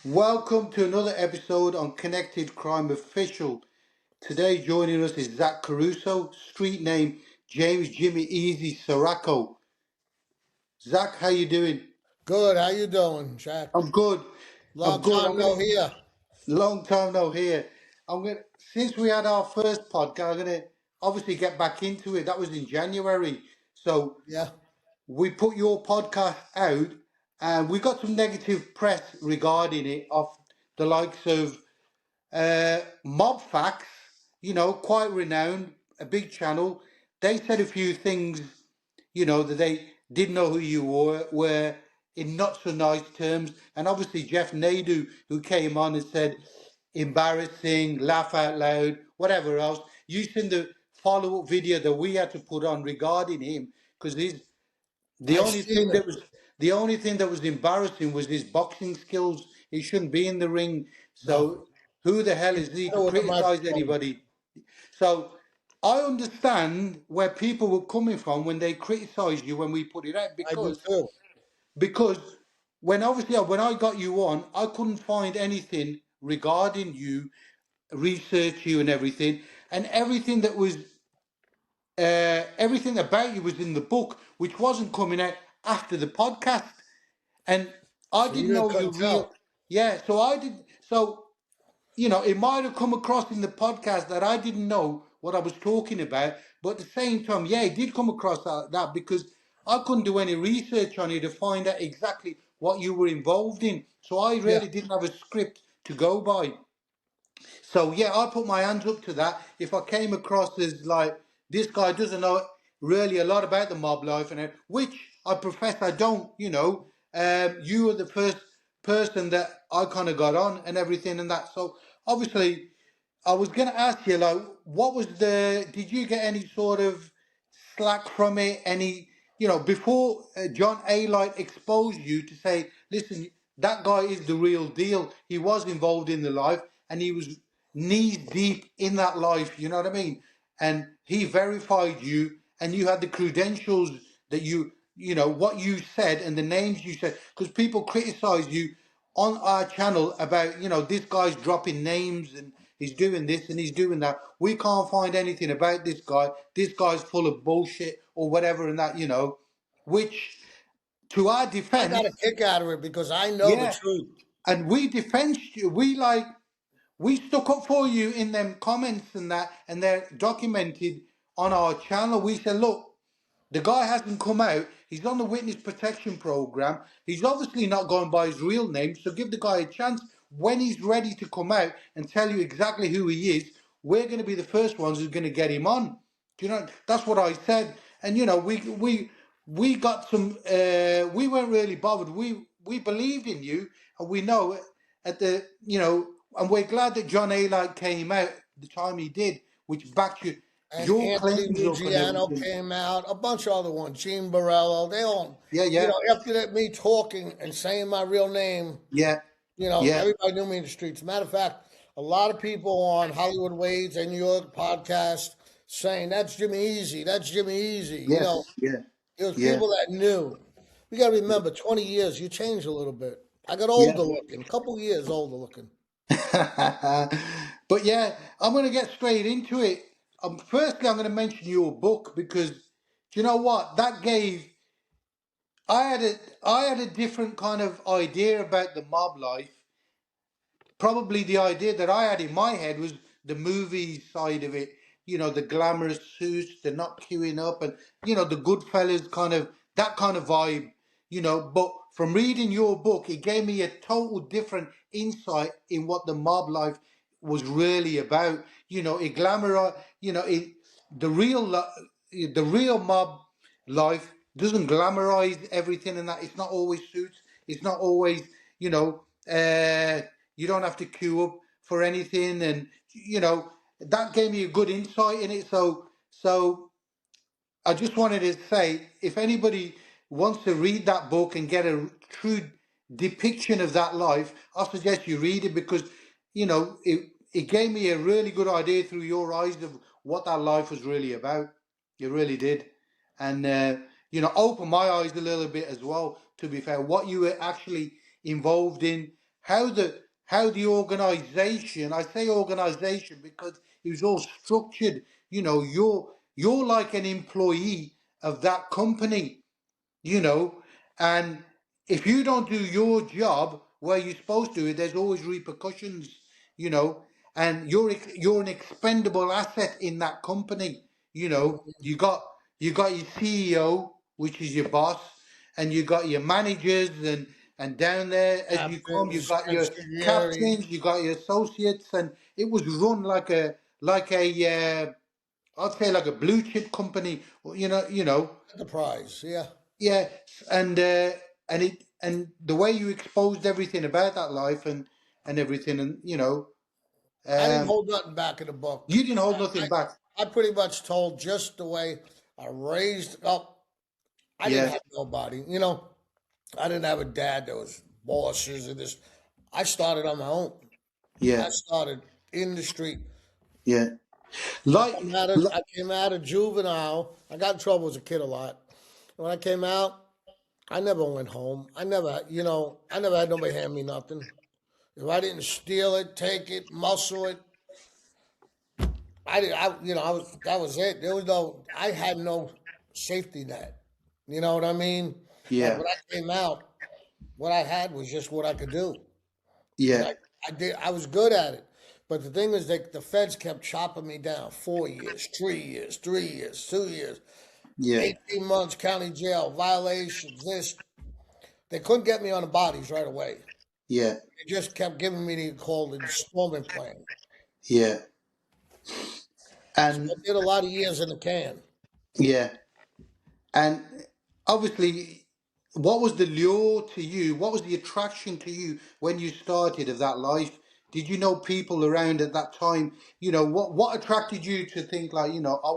Welcome to another episode on Connected Crime Official. Today joining us is Zach Caruso, street name James Jimmy Easy Sirocco. Zach, how you doing? Good. How you doing, Jack? I'm good. I'm Long good. time I'm gonna no hear. long time no here. I'm gonna since we had our first podcast, I'm gonna obviously get back into it. That was in January. So Yeah. we put your podcast out and we got some negative press regarding it of the likes of Mob Facts, quite renowned, a big channel. They said a few things, that they didn't know who you were in not so nice terms. And obviously Jeff Nadu, who came on and said embarrassing, laugh out loud, whatever else. You seen the follow-up video that we had to put on regarding him because he's the I only seen thing it. that was the only thing that was embarrassing was his boxing skills. He shouldn't be in the ring. No. So who the hell He's is he to better with the criticize microphone. anybody? So I understand where people were coming from when they criticize you when we put it out I do because too. because when I got you on, I couldn't find anything regarding you, research you and everything, and everything about you was in the book, which wasn't coming out after the podcast. And I So didn't you know you couldn't real. tell. Yeah, so I did. So it might have come across in the podcast that I didn't know what I was talking about, but at the same time, yeah, it did come across that because I couldn't do any research on you to find out exactly what you were involved in. So I Yeah. really didn't have a script to go by. So yeah, I put my hands up to that. If I came across as like this guy doesn't know really a lot about the mob life and which I profess I don't, you were the first person that I kind of got on and everything and that. So obviously, I was gonna ask you like, what was the? Did you get any sort of slack from it? Any, before John A. Light exposed you to say, listen, that guy is the real deal. He was involved in the life and he was knees deep in that life. You know what I mean? And he verified you, and you had the credentials that what you said and the names you said, because people criticize you on our channel about this guy's dropping names and he's doing this and he's doing that. We can't find anything about this guy. This guy's full of bullshit or whatever and that, which to our I defense, got a kick out of it because I know the yeah, truth. and we defend you. We stuck up for you in them comments and that, and they're documented on our channel. We said, look, the guy hasn't come out. He's on the witness protection program. He's obviously not going by his real name. So give the guy a chance. When he's ready to come out and tell you exactly who he is, we're going to be the first ones who's going to get him on. Do you know? That's what I said. And we got some. We weren't really bothered. We believed in you, and we know at the and we're glad that John A. Light came out the time he did, which backed And your Anthony claims up and Lugiano everything. came out, a bunch of other ones, Gene Barello, they all, Yeah, yeah, after that, me talking and saying my real name, yeah, yeah, everybody knew me in the streets. Matter of fact, a lot of people on Hollywood Wade's and New York podcast saying, that's Jimmy Easy, that's Jimmy Easy. yes, yeah, It was yeah, people that knew. We got to remember, 20 years, you changed a little bit. I got yeah. older looking, a couple years older looking. But yeah, I'm going to get straight into it. Firstly, I'm going to mention your book because do you know what that gave? I had a different kind of idea about the mob life. Probably the idea that I had in my head was the movie side of it, the glamorous suits, the not queuing up, and the Goodfellas kind of that kind of vibe, But from reading your book, it gave me a total different insight in what the mob life was really about. It glamorized, the real mob life doesn't glamorize everything, and that it's not always suits. It's not always, you know. You don't have to queue up for anything, and that gave me a good insight in it. So I just wanted to say, if anybody wants to read that book and get a true depiction of that life, I suggest you read it because it gave me a really good idea through your eyes of what that life was really about. It really did, and opened my eyes a little bit as well. To be fair, what you were actually involved in how the organization, I say organization because it was all structured. You're like an employee of that company, you know, and if you don't do your job where you're supposed to, there's always repercussions, you know, and you're an expendable asset in that company. You got your CEO, which is your boss, and you got your managers, and down there as you come, you Captains, got your consigliere, captains, you got your associates, and it was run like a I'd say like a blue chip company, enterprise. Yeah. yeah, and the way you exposed everything about that life and everything, and I didn't um, hold nothing back in the book. you didn't hold nothing back. I pretty much told just the way I raised up. I didn't Yeah, have nobody. I didn't have a dad that was bosses and this. I started on my own. I yeah, started in the street. yeah. I Like, came out of li- I came out of juvenile. I got in trouble as a kid a lot. When I came out, I never went home. I never had nobody hand me nothing. If I didn't steal it, take it, muscle it, I did. I was that was it. There was no. I had no safety net. You know what I mean? Like yeah, when I came out, what I had was just what I could do, and yeah, I did. I was good at it. But the thing is, that the feds kept chopping me down. 4 years, 3 years, 3 years, 2 years, yeah, 18 months county jail, violations. This they couldn't get me on the bodies right away. yeah, They just kept giving me the called installment plan. yeah, So I and did a lot of years in the can. yeah. And obviously, what was the lure to you? What was the attraction to you when you started of that life? Did you know people around at that time? What attracted you to think like, I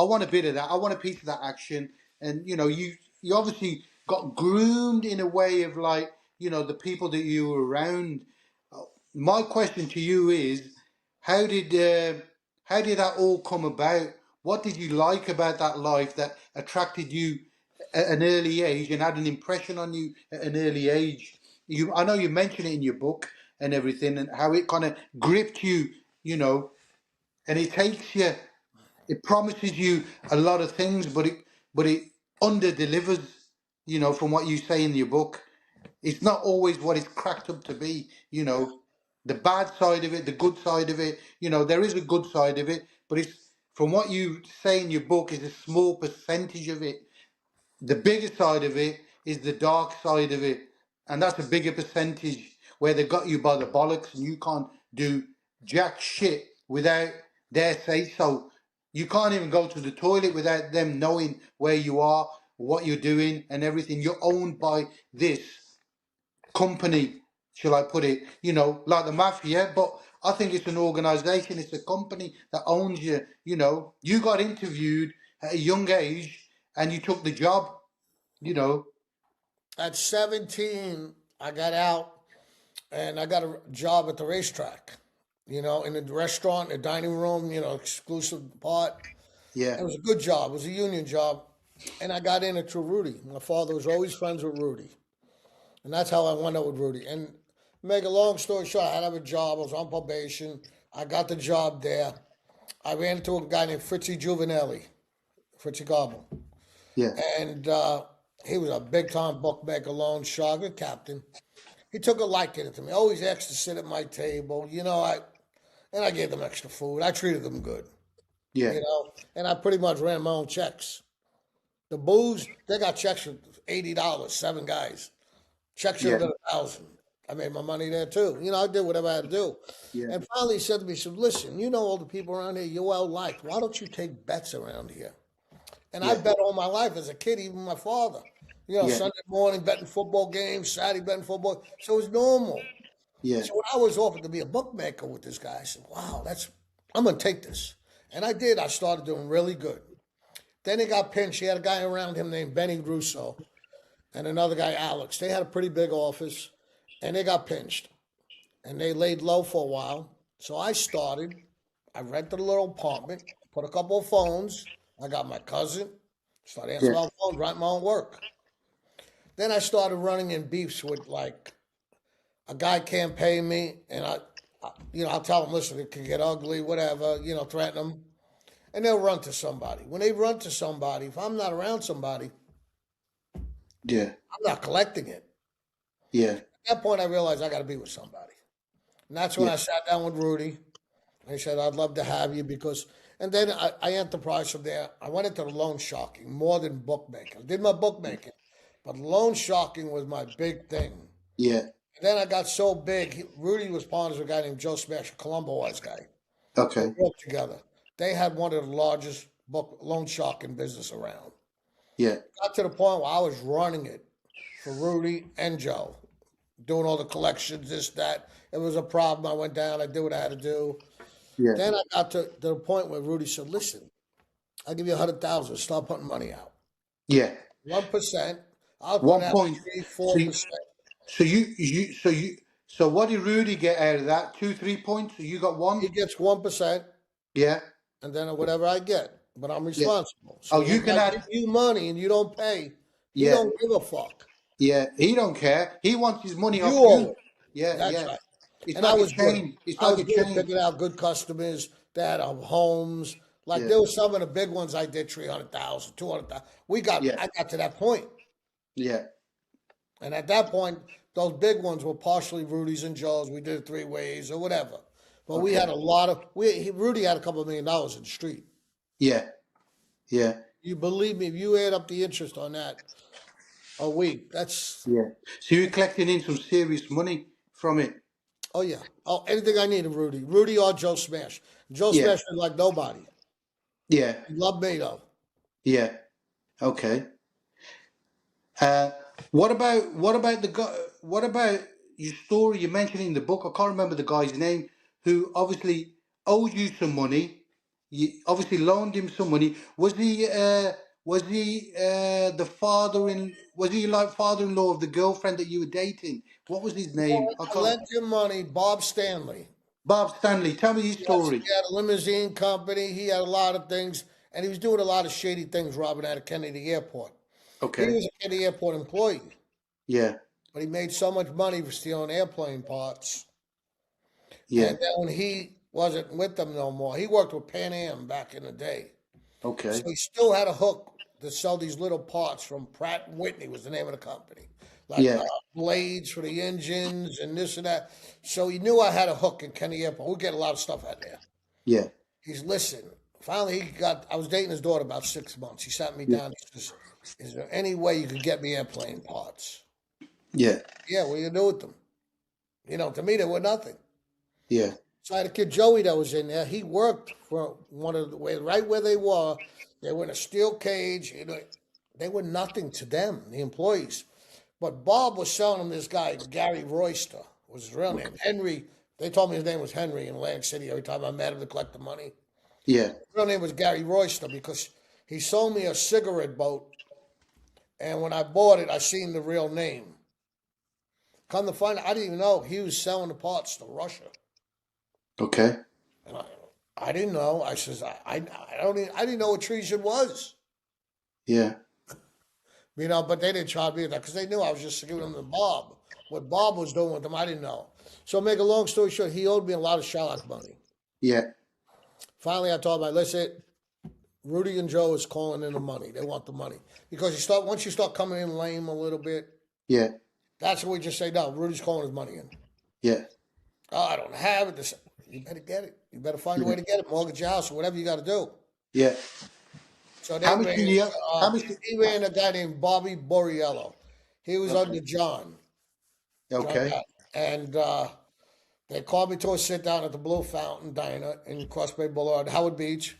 want a bit of that. I want a piece of that action. And you obviously got groomed in a way of like, the people that you were around. My question to you is, how did how did that all come about? What did you like about that life that attracted you at an early age and had an impression on you at an early age? I know you mention it in your book and everything, and how it kind of gripped you, you know, and it takes you, it promises you a lot of things, but it under delivers, from what you say in your book. It's not always what it's cracked up to be, the bad side of it, the good side of it. There is a good side of it, but it's from what you say in your book is a small percentage of it. The bigger side of it is the dark side of it, and that's a bigger percentage where they got you by the bollocks and you can't do jack shit without their say so. You can't even go to the toilet without them knowing where you are, what you're doing, and everything. You're owned by this company, shall I put it, like the mafia, but I think it's an organization, it's a company that owns you. You got interviewed at a young age and you took the job, you know. At 17, I got out and I got a job at the racetrack, in the restaurant, the dining room, exclusive part. Yeah, It was a good job. It was a union job. And I got in it through Rudy. My father was always friends with Rudy. And that's how I went out with Rudy. And make a long story short, I had to have a job. I was on probation. I got the job there. I ran into a guy named Fritzy Juvenelli, Fritzy Gobble. yeah, And he was a big time bookmaker, loan shark, a captain. He took a liking to me. Always asked to sit at my table. I gave them extra food. I treated them good. yeah, And I pretty much ran my own checks. The booze, they got checks for $80, 7 guys. Checks should yeah, have been 1,000. I made my money there too. I did whatever I had to do. yeah, And finally he said to me, he said, listen, you know all the people around here, you're well liked. Why don't you take bets around here? And I yeah, bet all my life as a kid, even my father. yeah, Sunday morning betting football games, Saturday betting football. So it's normal. yeah, So when I was offered to be a bookmaker with this guy, I said, wow, I'm going to take this. And I did. I started doing really good. Then he got pinched. He had a guy around him named Benny Russo and another guy, Alex. They had a pretty big office and they got pinched and they laid low for a while. So I rented a little apartment, put a couple of phones. I got my cousin, started answering yeah, my phone, writing my own work. Then I started running in beefs with like a guy can't pay me, and I'll tell him, listen, it can get ugly, whatever, threaten them, and they'll run to somebody. When they run to somebody, if I'm not around somebody, Yeah. I'm not collecting it. Yeah. At that point, I realized I got to be with somebody, and that's when Yeah. I sat down with Rudy. And he said, I'd love to have you because, and then I enterprised from there. I went into the loan sharking more than bookmaking. I did my bookmaking, but loan sharking was my big thing. Yeah. And then I got so big. Rudy was partners with a guy named Joe Smash, a Colombo wise guy. They Okay. worked together. They had one of the largest loan sharking business around. Yeah. Got to the point where I was running it for Rudy and Joe, doing all the collections, this, that. It was a problem. I went down. I did what I had to do. Yeah. Then I got to the point where Rudy said, "Listen, I'll give you 100,000. Start putting money out. Yeah. 1%. I'll put One out point. three, So, 4%. so what did Rudy get out of that? 2, 3 points. So you got one. He gets 1%, Yeah. and then whatever I get. But I'm Yeah. responsible. Oh, So you when can I give add. you money and you don't pay, he Yeah. don't give a fuck. Yeah. He don't care. He wants his money You off owe you. it. Yeah. That's Yeah. right. It's And I like a was good. chain. It's I like was a good at chain. picking out good customers that have homes. Like Yeah. there were some of the big ones I did 300,000, 200,000. Yeah. I got to that point. Yeah. And at that point, those big ones were partially Rudy's and Joe's. We did it three ways or whatever. But we had Okay. a lot of Rudy had a couple of $1 million in the street. Yeah. Yeah. You believe me, if you add up the interest on that a week, that's Yeah. So you're collecting in some serious money from it. oh yeah. Oh, anything I need of Rudy. Rudy or Joe Smash. Joe Yeah. Smash didn't like nobody. Yeah. He loved me though. Yeah. Okay. Uh, what about the guy? What about your story you mentioned in the book? I can't remember the guy's name who obviously owed you some money. You obviously loaned him some money. Was he the father in? Was he like father-in-law of the girlfriend that you were dating? What was his name? I I can't. lent him money, Bob Stanley. Bob Stanley. Tell me his Yes, story. he had a limousine company. He had a lot of things, and he was doing a lot of shady things, robbing out of Kennedy Airport. He Okay. was a Kennedy Airport employee, Yeah. but he made so much money for stealing airplane parts. Yeah. And then when he wasn't with them no more, he worked with Pan Am back in the day. So Okay. he still had a hook to sell these little parts from Pratt and Whitney was the name of the company, like Yeah. blades for the engines and this and that. So he knew I had a hook in Kennedy Airport. We get a lot of stuff out there. Yeah. He's listen. Finally, I was dating his daughter about 6 months. He sat me Yeah. down. He says, "Is there any way you could get me airplane parts?" Yeah. Yeah, what are you gonna do with them? To me, they were nothing. Yeah. So I had a kid, Joey, that was in there. He worked for one of the way right where they were. They were in a steel cage. They were nothing to them, the employees. But Bob was selling them this guy, Gary Royster, was his real name. Henry, they told me his name was Henry in Atlantic City every time I met him to collect the money. Yeah. His real name was Gary Royster because he sold me a cigarette boat. And when I bought it, I seen the real name. Come to find out, I didn't even know he was selling the parts to Russia. Okay. And I didn't know. I says, I didn't know what treason was. Yeah. But they didn't charge me that because they knew I was just giving them to Bob. What Bob was doing with them, I didn't know. So make a long story short, he owed me a lot of Sherlock money. Yeah. Finally, I told him, listen, Rudy and Joe is calling in the money. They want the money. Because once you start coming in lame a little bit, Yeah. that's when we just say, no, Rudy's calling his money in. Yeah. Oh, I don't have it. You better get it. You better find a Yeah. way to get it. Mortgage your house or whatever you got to do. Yeah. So How much did you? How much? he ran a guy named Bobby Borriello. He was Okay. under John. Okay. And they called me to a sit down at the Blue Fountain Diner in Cross Bay Boulevard, Howard Beach.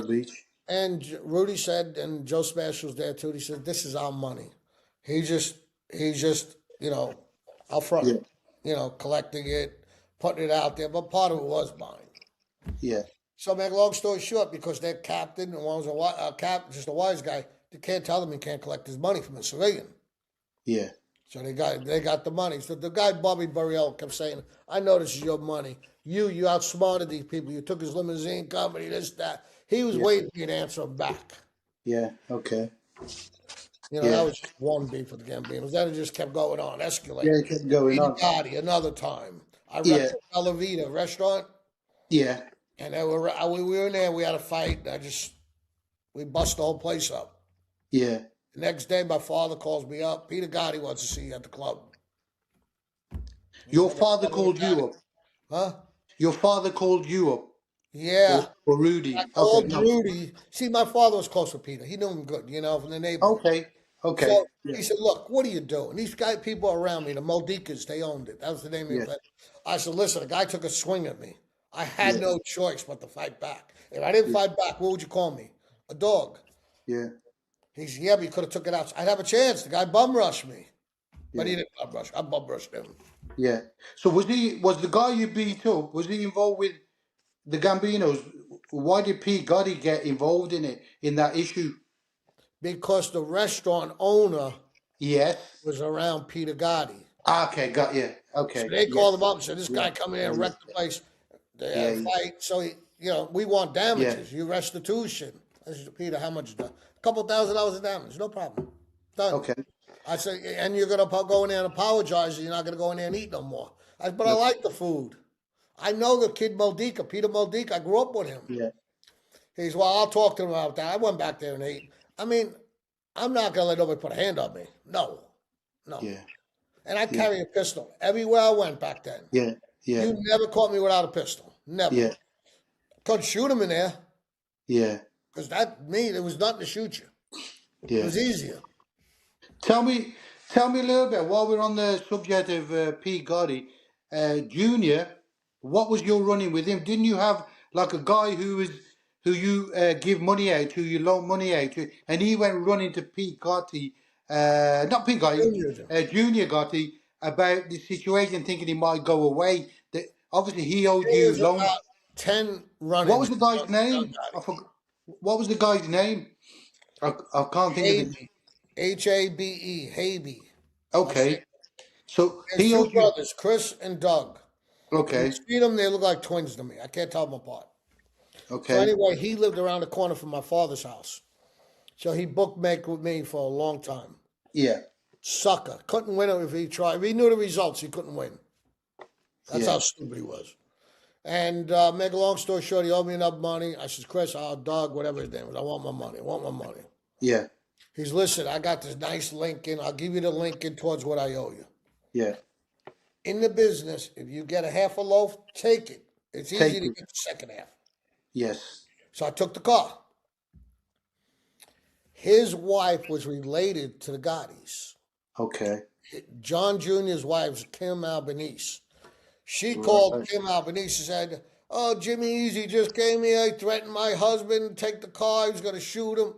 Beach. And Rudy said, and Joe Smash was there too. He said, "This is our money." He's just, out front, Yeah. collecting it, putting it out there. But part of it was mine. Yeah. So, make a long story short, because their captain and one was just a wise guy, they can't tell him he can't collect his money from a civilian. Yeah. So they got the money. So the guy Bobby Burriell kept saying, "I know this is your money. You outsmarted these people. You took his limousine company, this, that." He was Yeah. waiting for me to answer him back. Yeah. Okay. That yeah, was just one beef with the Gambinos. Then it just kept going on, yeah. escalating. It kept going Peter on. Gotti, another time. I Yeah, wrecked the Bella Vita restaurant, yeah, and we were in there. We had a fight. We bust the whole place up. yeah. The next day, my father calls me up. Peter Gotti wants to see you at the club. He Your said, "What's father wrong with called you Gotti?" up. Huh? Your father called you up, Yeah. or I Rudy. Okay, called no. Rudy. See, my father was close with Peter. He knew him good, from the neighborhood. Okay, okay. So Yeah, he said, "Look, what are you doing?" These people around me, the Modikas, they owned it. That was the name of yeah, it. I said, "Listen, a guy took a swing at me. I had yeah, no choice but to fight back. If I didn't yeah, fight back, what would you call me? A dog?" yeah, He said, "Yeah, but you could have took it out. I'd have a chance." The guy bum rushed me, but yeah, he didn't bum rush. I bum rushed him yeah. So was the guy you beat up? Was he involved with the Gambinos? Why did Pete Gotti get involved in it in that issue? because the restaurant owner Yes. was around Peter Gotti. Ah, okay, got you. So Okay. they called him Yes. up and said, "This Yeah. guy come in Yeah. and Yeah. wrecked the place." They had Yeah. a Yeah. fight. So we want Yeah. damages. You restitution. I said, "Peter, how much is that?" A couple $1,000 of damage. No problem. Done. Okay. I said, "And you're gonna go in there and apologize, and you're not gonna go in there and eat no more." I said, "But I No. like the food. I know the kid Modica, Peter Modica. I grew up with him." Yeah. He's, "Well, I'll talk to him about that." I went back there and ate. I mean, I'm not gonna let nobody put a hand on me. No, no. Yeah. And I Yeah. carry a pistol everywhere I went back then. Yeah. Yeah. You never caught me without a pistol. Never. Yeah. Couldn't shoot him in there Yeah. because there was nothing to shoot you. It Yeah. was easier. Tell me, tell me a little bit while we're on the subject of P. Gotti, Junior. What was your running with him? Didn't you have like a guy who you give money out, who you loan money out to, and he went running to P. Gotti, not P. Gotti, Junior. Junior Gotti, about the situation, thinking he might go away. That obviously he owed There you was loan. about 10 What run-ins was the with guy's Young name? I Gotti. forgot. What was the guy's name? I can't think of it. Habe. Habe. Habe. I'll say Okay, it. so His he two owed you. brothers, Chris and Doug. If you Okay. see them, they look like twins to me. I can't tell them apart. So Okay. anyway, he lived around the corner from my father's house. So he bookmaked with me for a long time. Yeah. Sucker. Couldn't win it if he tried. If he knew the results, he couldn't win. That's Yeah. how stupid he was. And make a long story short, he owed me enough money. I said, "Chris, Doug, whatever his name was, I want my money. I want my money." Yeah. He's, "Listen, I got this nice Lincoln. I'll give you the Lincoln towards what I owe you." Yeah. In the business, if you get a half a loaf, take it. It's easy Take to it. get the second half. Yes. So I took the car. His wife was related to the Gottis. Okay. John Jr.'s wife's Kim Albanese. She called Right. Kim Albanese and said, "Oh, Jimmy Easy just came here. He threatened my husband, take the car. He was going to shoot him."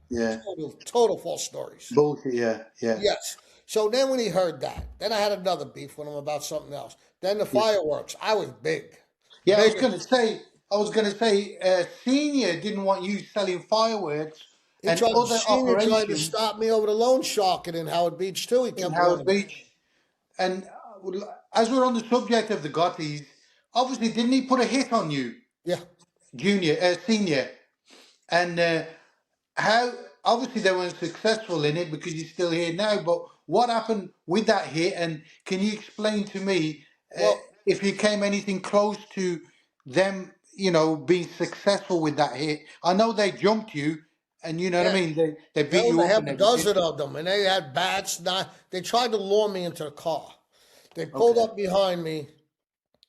Yeah. Total false stories. Bullshit. Yeah. Yeah. Yes. So then when he heard that, then I had another beef with him about something else. Then the Yeah. fireworks. I was big. Yeah. Big. I was gonna say, Senior didn't want you selling fireworks and other Senior tried to operations stop me over the loan shark and in Howard Beach too. He in kept Howard warning me. Beach. And as we're on the subject of the Gottis, obviously, didn't he put a hit on you, Yeah. Senior? And how obviously they weren't successful in it because you're still here now. But what happened with that hit? And can you explain to me uh, Well, if you came anything close to them, being successful with that hit? I know they jumped you, and you know what I yeah, mean. They there beat was you a up half and a everything. dozen of them, and they had bats. They tried to lure me into the car. They pulled Okay. up behind me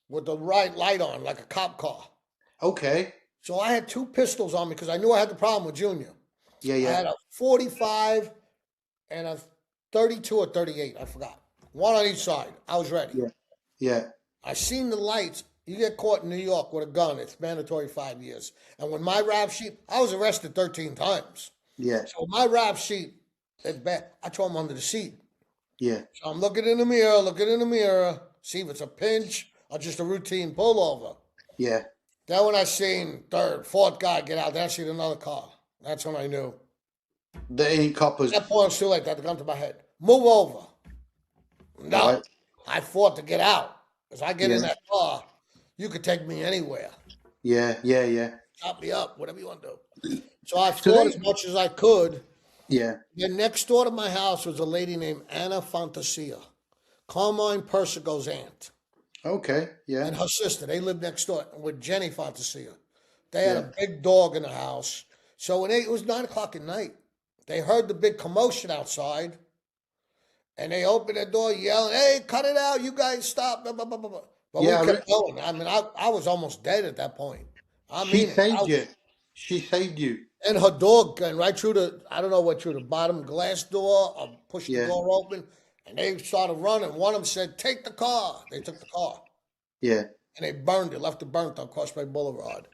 with the right light on, like a cop car. Okay. So I had two pistols on me because I knew I had the problem with Junior. Yeah. I Yeah. had a 45 and a 32 or 38. I forgot. One on each side. I was ready. Yeah. Yeah. I seen the lights. You get caught in New York with a gun, it's mandatory 5 years. And when my rap sheet, I was arrested 13 times. Yeah. So my rap sheet, it's bad. I throw them under the seat. Yeah. So I'm looking in the mirror, see if it's a pinch or just a routine pullover. Yeah. Then when I seen third, fourth guy get out, then I seen another car. That's when I knew. They ain't coppers. That point was too late. That had to come to my head. Move over. No. Right. I fought to get out. Because I get in Yeah. that car, you could take me anywhere. Yeah. Yeah. Yeah. Chop me up, whatever you want to do. So I So fought as much as I could. Yeah. Then next door to my house was a lady named Anna Fantasia, Carmine Persico's aunt, Okay. Yeah. and her sister. They lived next door with Jenny Fantasia. They had Yeah. a big dog in the house. So it was 9 o'clock at night. They heard the big commotion outside, and they opened the door yelling, "Hey, cut it out! You guys stop!" Blah, blah, blah, blah, blah. But we Yeah. kept going. I mean, I was almost dead at that point. I She mean it. saved you. She saved you. And her door went right through I don't know what, through the bottom glass door or pushed the Yeah. door open. And they started running. One of them said, "Take the car." They took the car Yeah. and they burned it, left it burnt on Crossbay Boulevard.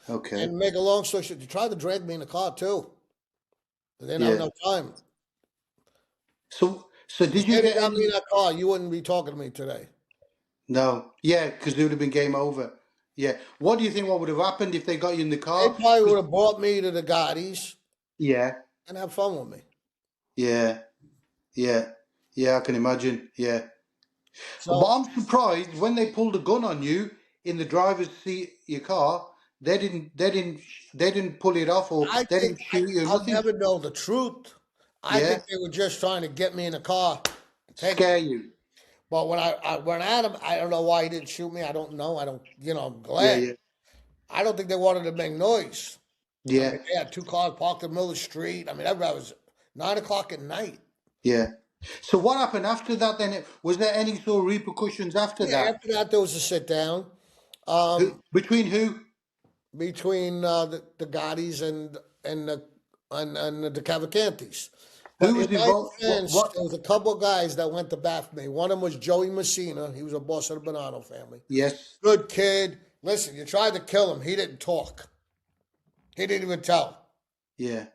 Okay. And make a long story short, they tried to drag me in the car too. But they didn't have Yeah. enough time. So did If you they get didn't have me in any? that car, you wouldn't be talking to me today. No. Yeah, because it would have been game over. Yeah. What do you think? What would have happened if they got you in the They car? probably 'Cause- would have brought me to the Gottis yeah. and have fun with me. Yeah. Yeah. Yeah. I can imagine. Yeah. But So I'm surprised when they pulled a gun on you in the driver's seat of your car. They didn't. They didn't. They didn't pull it off, or I they think didn't shoot you. I'll Nothing. never know the truth. I Yeah. think they were just trying to get me in the car and take me. Scare you. But when I went at him, I don't know why he didn't shoot me. I don't know. I don't, I'm Yeah. glad. Yeah. I don't think they wanted to make noise. I Yeah. mean, they had two cars parked in the middle of the street. I mean, everybody was 9 o'clock at night. Yeah. So what happened after that? Then was there any sort of repercussions after Yeah, that? after that, there was a sit down Between who? between the Gottis and the Cavalcantis. Who But was in my involved? defense, What? there was a couple of guys that went to bat for me. One of them was Joey Messina. He was a boss of the Bonanno family. Yes. Good kid. Listen, you tried to kill him. He didn't talk. He didn't even tell. Yeah.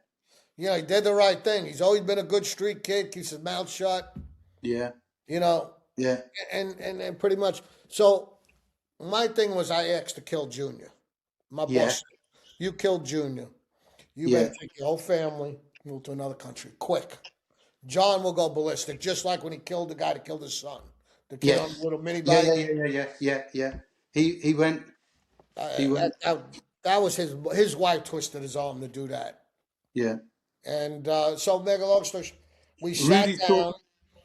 He did the right thing. He's always been a good street kid, keeps his mouth shut, Yeah. you know, Yeah. and pretty much. So my thing was I asked to kill Junior. My Yeah. boss said, "You killed Junior. You Yeah. better take your whole family, move to another country, quick. John will go ballistic, just like when he killed the guy that killed his son. The kid on Yes. the little mini Yeah. bike. Yeah. Yeah. Yeah. Yeah. Yeah. Yeah. He went. He went. That was his wife twisted his arm to do that. Yeah. And so, make a long story short, we sat Really down. thought.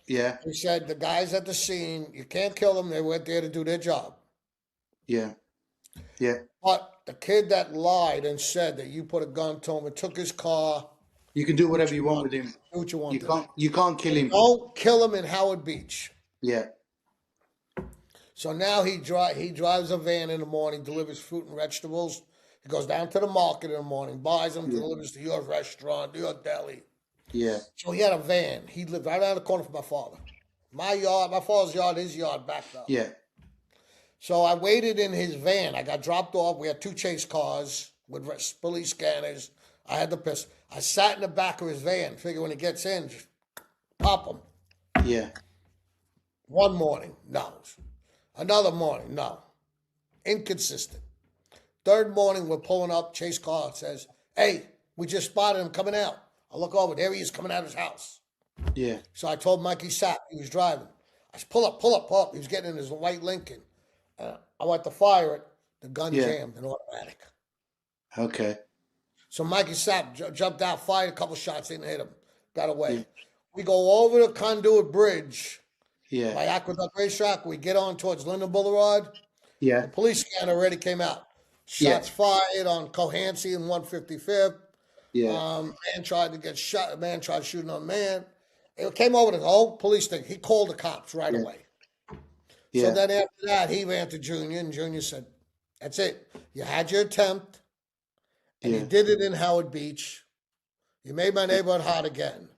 Yeah. We said, the guys at the scene, you can't kill them. They went there to do their job. Yeah. Yeah. But the kid that lied and said that you put a gun to him and took his car, You can do whatever you want with him. do what you want You to. can't. You can't kill him. Don't kill him in Howard Beach. Yeah. So now he drives a van in the morning, delivers fruit and vegetables. He goes down to the market in the morning, buys them, delivers to your restaurant, your deli. Yeah. So he had a van. He lived right around the corner from my father. My yard, my father's yard, his yard backed up. Yeah. So I waited in his van. I got dropped off. We had two chase cars with police scanners. I had the pistol. I sat in the back of his van. Figure when he gets in, just pop him. Yeah. One morning, no. Another morning, no. Inconsistent. Third morning, we're pulling up. Chase car says, "Hey, we just spotted him coming out." I look over. There he is coming out of his house. Yeah. So I told Mikey Sapp, he was driving. I said, pull up. He was getting in his white Lincoln. I went to fire it. The gun jammed, an automatic. Okay. So Mikey Sapp jumped out, fired a couple shots, didn't hit him, got away. Yeah. We go over the Conduit Bridge Yeah. by Aqueduct Racetrack. We get on towards Linden Boulevard. The Yeah. police scanner already came out. Shots fired on Cohancy and 155th. Yeah. Man tried to get shot. A man tried shooting on a man. It came over to the whole police thing. He called the cops right away. Yeah. So then after that, he ran to Junior, and Junior said, "That's it. You had your attempt, and you did it in Howard Beach. You made my neighborhood hot again."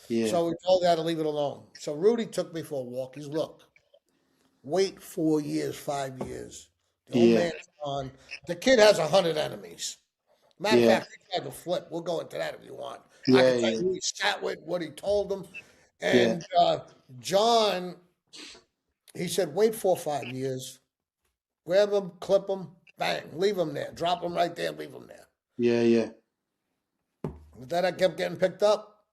Yeah. So we told her to leave it alone. So Rudy took me for a walk. He's, "Look, wait 4 years, 5 years. The old man's gone. The kid has 100 enemies. Matter of fact, he tried to flip. We'll go into that if you want. I can tell you who he sat with, what he told them. And John, he said, wait 4 or 5 years. Grab him, clip him, bang, leave him there. Drop him right there, leave him there." Yeah. Yeah. But then I kept getting picked up.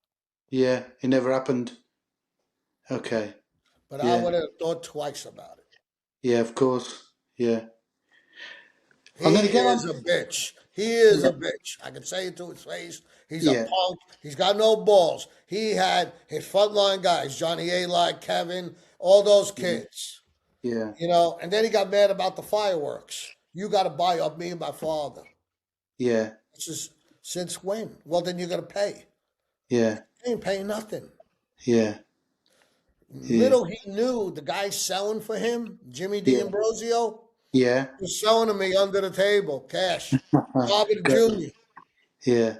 Yeah. It never happened. Okay. But I would have thought twice about it. Yeah. Of course. Yeah. He I'm gonna get is on. a bitch. He is Yeah. a bitch. I can say it to his face. He's a Yeah. punk. He's got no balls. He had his frontline guys, Johnny A. Kevin, all those Yeah. kids. Yeah. And then he got mad about the fireworks. You got to buy up me and my father. Yeah. This is since when? Well, then you're going to pay. Yeah. He ain't paying nothing. Yeah. Yeah. Little he knew the guy selling for him, Jimmy Yeah. D'Ambrosio, Yeah. was selling to me under the table, cash. Robert Got Jr., you. Yeah.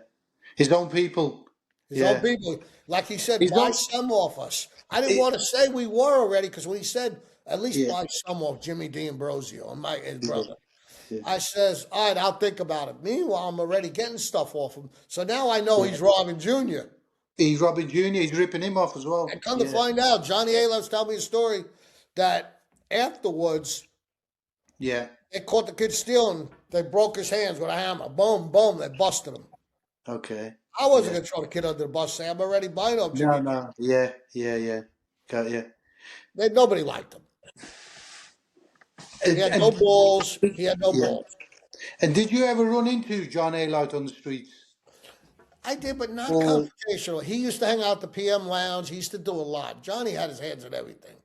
His own people. his own Yeah. people. Like he said, His buy own. some off us. I didn't It, want to say we were already because when he said, at least yeah. buy some off Jimmy D'Ambrosio and his Yeah. brother. Yeah. I says, all right, I'll think about it. Meanwhile, I'm already getting stuff off him. So now I know Yeah. he's Robin Jr. He's Robin Jr. He's ripping him off as And well. come to Yeah. find out, Johnny A. telling me a story that afterwards Yeah. they caught the kid stealing. They broke his hands with a hammer. Boom, boom. They busted him. Okay. I wasn't Yeah. going to throw the kid under the bus. Say I'm already buying up No. Jimmy. No. Yeah. Yeah. Yeah. Got you. Nobody liked him. He had no And balls. He had no yeah. balls. And did you ever run into John A. Light on the streets? I did, but not Or confrontational. He used to hang out at the PM lounge. He used to do a lot. Johnny had his hands in everything.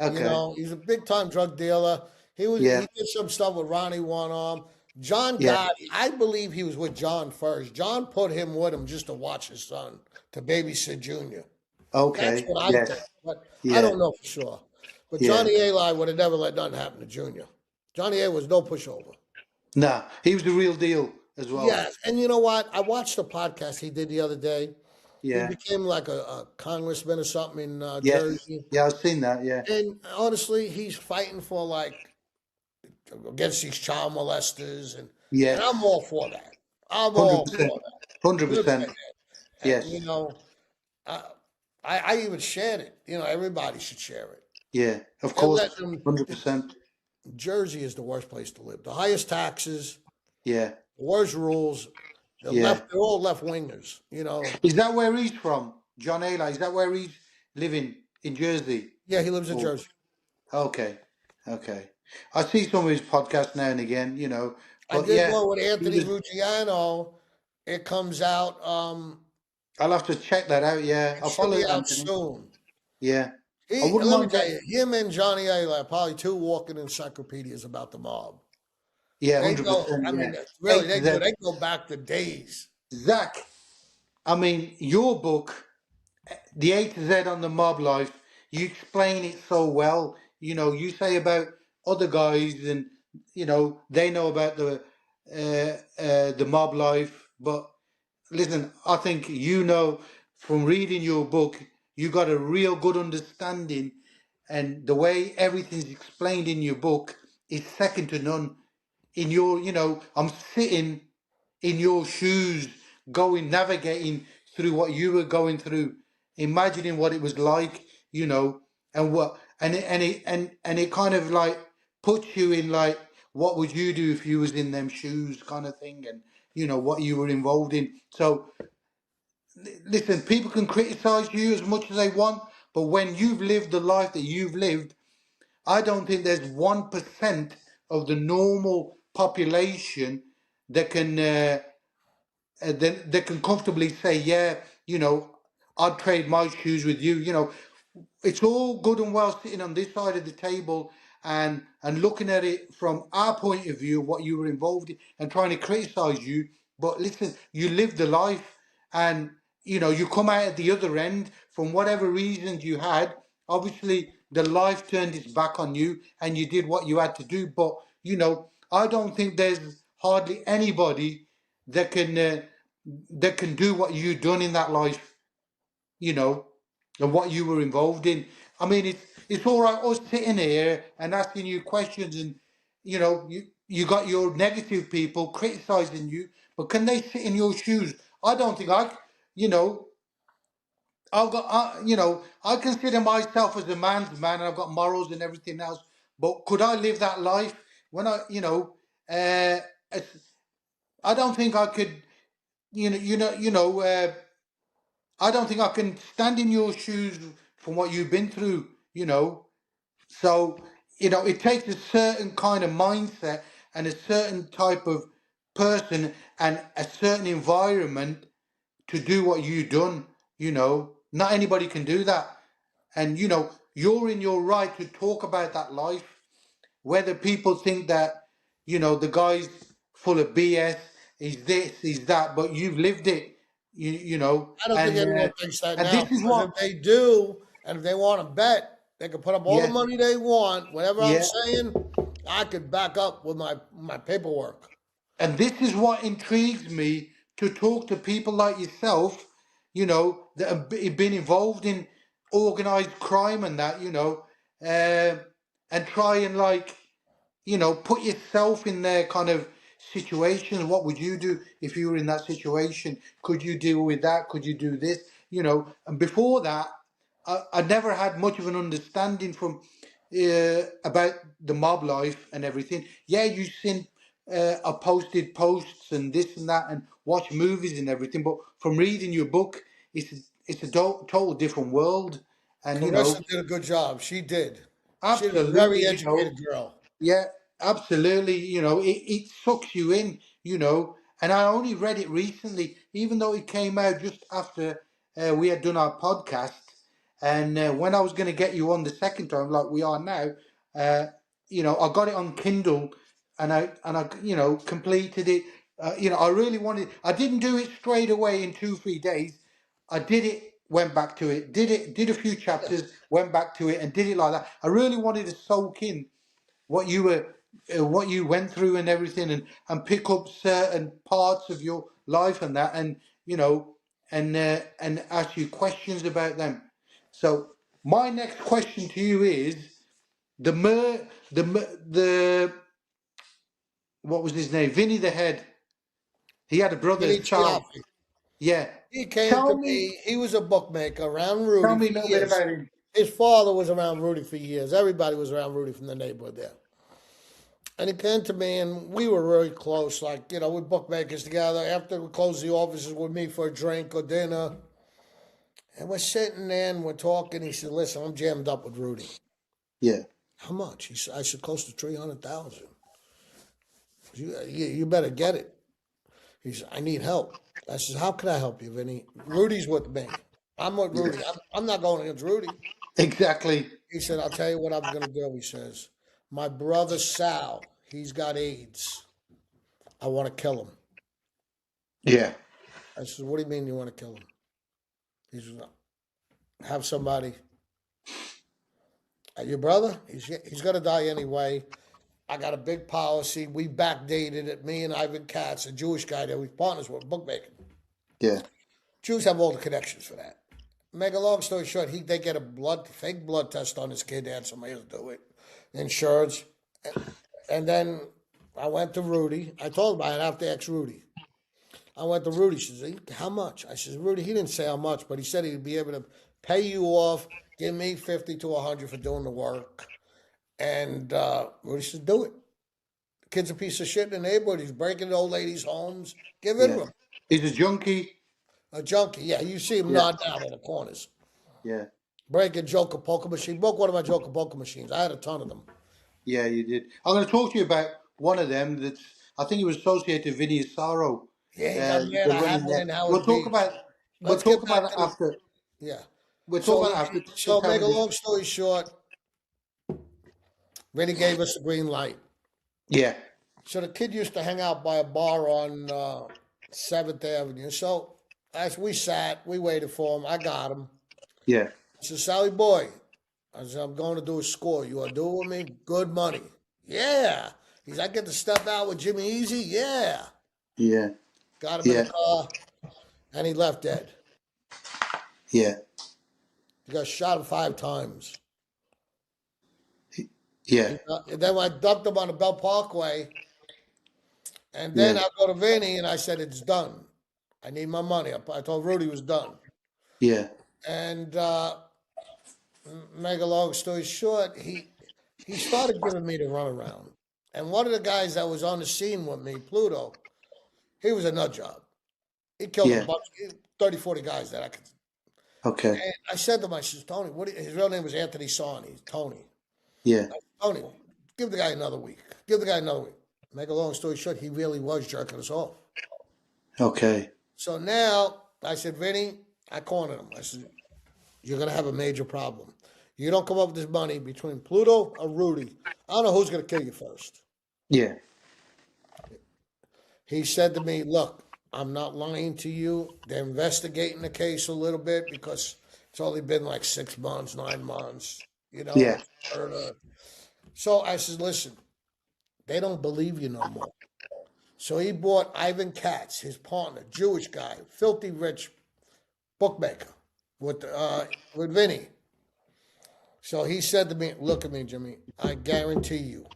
okay. He's a big time drug dealer. He Yeah. did some stuff with Ronnie One Arm. John Yeah. Gotti, I believe he was with John first. John put him with him just to watch his son, to babysit Junior. That's Okay. what I think, Yes. but I Yeah. don't know for sure. But Yeah. Johnny A. would have never let nothing happen to Junior. Johnny A. was no pushover. Nah. He was the real deal as well. Yes, and you know what? I watched the podcast he did the other day. He Yeah. became like a congressman or something in Yes. Jersey. Yeah. I've seen that. Yeah. And honestly, he's fighting for like against these child molesters, and Yes. I'm all for that. I'm all 100%. for that. Good for 100%. him. And Yes. I, I even shared it. Everybody should share it. Yeah. Of They're course. letting them. 100%. Jersey is the worst place to live. The highest taxes, Yeah. the worst rules. They're Yeah. left. They're all left wingers. Is that where he's from? John Ayla? Is that where he's living in Jersey? Yeah, he lives in Or, Jersey. okay. Okay. I see some of his podcasts now and again, I but did yeah, one with he Anthony was, Ruggiano. It comes out. I'll have to check that out. Yeah. It I should follow be out Anthony. soon. Yeah. I wouldn't Let me mind tell that. you, him and Johnny A. are probably two walking encyclopedias about the mob. Yeah. They go. 100%. I Yeah. mean, A really, to Z. they go back to days. Zach, I mean, your book, the A to Z on the mob life, you explain it so well. You say about other guys, and they know about the mob life. But listen, I think from reading your book, you got a real good understanding, and the way everything's explained in your book is second to none. I'm sitting in your shoes, navigating through what you were going through, imagining what it was like, and what, and it kind of like puts you in like, what would you do if you was in them shoes, kind of thing, and what you were involved in. So listen, people can criticize you as much as they want, but when you've lived the life that you've lived, I don't think there's 1% of the normal population that can they can comfortably say, yeah, I'd trade my shoes with you. It's all good and well sitting on this side of the table and looking at it from our point of view, what you were involved in, and trying to criticize you. But listen, you lived the life, and you come out at the other end from whatever reasons you had. Obviously, the life turned its back on you, and you did what you had to do. But I don't think there's hardly anybody that can do what you done in that life, you know, and what you were involved in. I mean, it's all right us sitting here and asking you questions, and you got your negative people criticizing you, but can they sit in your shoes? I don't think you know, I consider myself as a man's man, and I've got morals and everything else. But could I live that life when uh, it's, I don't think I could, you know, you know, you know. I don't think I can stand in your shoes from what you've been through. So, it takes a certain kind of mindset and a certain type of person and a certain environment to do what you done. Not anybody can do that. And you're in your right to talk about that life, whether people think that the guy's full of BS, he's this, he's that, but you've lived it. I don't think anyone thinks that And now, this is because what. if they do, and if they want to bet, they can put up all the Yeah, money they want. Whatever I'm yeah. saying, I could back up with my paperwork. And this is what intrigues me, to talk to people like yourself, that have been involved in organized crime and that, and try and, like, put yourself in their kind of situation. What would you do if you were in that situation? Could you deal with that? Could you do this? And before that, I never had much of an understanding from about the mob life and everything. Yeah, you seen I posted posts and this and that and watch movies and everything, but from reading your book, it's a total different world. And Carissa did a good job. She did. She's a absolutely, very educated girl. yeah, absolutely. It sucks you in, and I only read it recently, even though it came out just after we had done our podcast. And when I was going to get you on the second time, like we are now, uh, I got it on Kindle, and I completed it. I really wanted. I didn't do it straight away in 2 3 days. I did it, went back to it, did a few chapters, went back to it, and did it like that. I really wanted to soak in what you went through and everything, and pick up certain parts of your life and that, and and ask you questions about them. So my next question to you is the what was his name, Vinny the Head. He had a brother, Vinny Charles. Chiaffi. Yeah. He came tell to me me. He was a bookmaker around tell Rudy me a for little bit years. about him. His father was around Rudy for years. Everybody was around Rudy from the neighborhood there. And he came to me, and we were really close. Like, we're bookmakers together. After we closed the offices, we'd meet for a drink or dinner. And we're sitting there and we're talking. He said, "Listen, I'm jammed up with Rudy." Yeah. "How much?" He said, "I said, close to 300,000. You better get it." He said, "I need help." I said, "How can I help you, Vinny? Rudy's with me. I'm with Yeah. Rudy. I'm not going against Rudy." Exactly. He said, "I'll tell you what I'm going to do." He says, "My brother Sal, he's got AIDS. I want to kill him." Yeah. I said, "What do you mean you want to kill him?" He says, "Have somebody." "Your brother? He's going to die anyway. I got a big policy. We backdated it. Me and Ivan Katz, a Jewish guy that we partners with, bookmaking. Yeah. Jews have all the connections for that. Make a long story short, they get a fake blood test on this kid. They had somebody else do it, insurance, and then I went to Rudy. I told him I'd have to ask Rudy. I went to Rudy. She says, "How much?" I says, "Rudy, he didn't say how much, but he said he'd be able to pay you off, give me 50 to 100 for doing the work." And Rudy says, "Do it. The kid's a piece of shit in the neighborhood. He's breaking old ladies' homes. Give it Yeah. to him." He's a junkie. A junkie. Yeah, you see him Yeah. nod down in the corners. Yeah. Breaking Joker poker machine. Broke one of my Joker poker machines. I had a ton of them. Yeah, you did. I'm going to talk to you about one of them. I think it was associated with Vinny Sorrow. Yeah, he got mad. The I had running one there. in Howard Beach. We'll Let's talk get about back it to the after. yeah. We'll talk So about it after. so Tell make me a this. long story short, Vinny gave us the green light. Yeah. So the kid used to hang out by a bar on 7th Avenue. So as we sat, we waited for him. I got him. Yeah. I said, "Sally boy," I said, "I'm going to do a score. You want to do it with me? Good money." "Yeah." He's, "I get to step out with Jimmy Easy." "Yeah." Yeah. Got him in the Yeah. car, and he left dead. Yeah. He got shot 5 times. Yeah. And then I dumped him on the Bell Parkway, and then Yeah. I go to Vinny and I said, "It's done. I need my money." I told Rudy it was done. Yeah. And make a long story short, he started giving me the runaround. And one of the guys that was on the scene with me, Pluto, he was a nut job. He killed a Yeah. bunch, 30, 40 guys that I could. Okay. And I said to him, I says, "Tony, his real name was Anthony Sawney, Tony. Yeah. I said, Tony, give the guy another week. Give the guy another week." Make a long story short, he really was jerking us off. Okay. So now I said, Vinny, I cornered him. I said, you're going to have a major problem. You don't come up with this money between Pluto or Rudy. I don't know who's going to kill you first. Yeah. He said to me, look, I'm not lying to you. They're investigating the case a little bit because it's only been like 6 months, 9 months. Yeah. It's murder. So I said, listen, they don't believe you no more. So he bought Ivan Katz, his partner, Jewish guy, filthy rich bookmaker with Vinny. So he said to me, look at me, Jimmy, I guarantee you,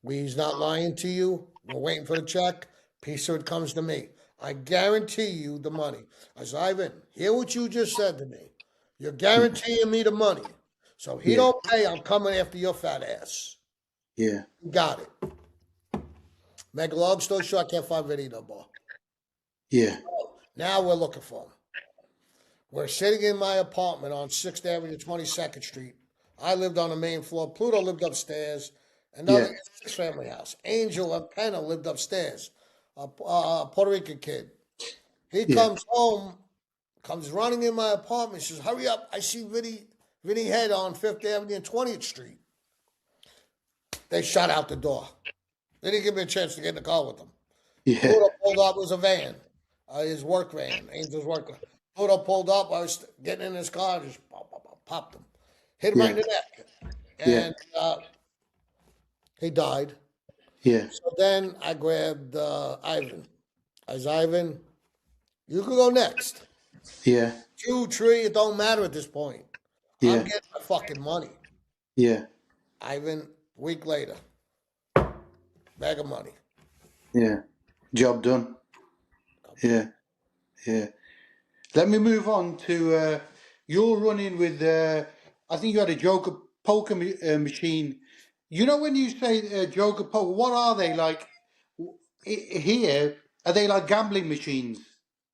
he's not lying to you. We're waiting for the check. Piece of it comes to me. I guarantee you the money. I said, Ivan, hear what you just said to me. You're guaranteeing me the money. So he Yeah. don't pay, I'm coming after your fat ass. Yeah. You got it. Make a long story short, I can't find Vinny no more. Yeah. Now we're looking for him. We're sitting in my apartment on 6th Avenue, 22nd Street. I lived on the main floor. Pluto lived upstairs. Yeah. Another family house. Angel and Penna lived upstairs. A Puerto Rican kid. He Yeah. comes home, comes running in my apartment. Says, "Hurry up! I see Vinny Head on 5th Avenue and 20th Street." They shot out the door. They didn't give me a chance to get in the car with them. Yeah. Pluto pulled up. It was a van, his work van, Angel's work van. Pluto pulled up. I was getting in his car, just popped him, hit him right in Yeah. the neck, Yeah. and he died. Yeah. So then I grabbed Ivan. I said, Ivan, you can go next. Yeah. 2, 3, it don't matter at this point. I'm Yeah. getting my fucking money. Yeah. Ivan, week later, bag of money. Yeah. Job done. Yeah. Yeah. Let me move on to you're running with. I think you had a Joker poker machine. You know when you say Joker poker, what are they like? Here, are they like gambling machines?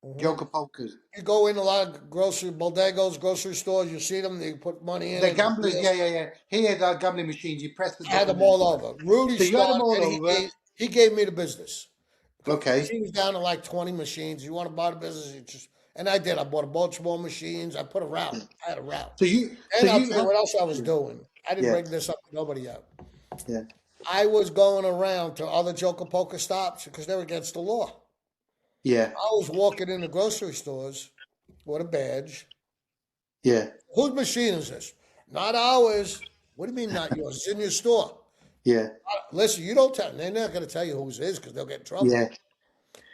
Hmm. Joker pokers. You go in a lot of grocery bodegas, grocery stores. You see them. They put money in They're it. gamblers. Yeah, yeah, yeah. Here, they're gambling machines. You press the I had them button and all over. Rudy so you had them started. all And over. he gave me the business. Okay. He was down to like 20 machines. You want to buy the business? And I did. I bought a bunch more machines. I put a route. I had a route. So And I'll you tell you have. what else I was doing. I didn't Yeah. bring this up to nobody yet. Yeah. I was going around to other Joker Poker stops because they're against the law. Yeah. I was walking in the grocery stores with a badge. Yeah. Whose machine is this? Not ours. What do you mean not yours? It's in your store. Yeah. Listen, you don't tell. They're not going to tell you whose it is because they'll get in trouble. Yeah. You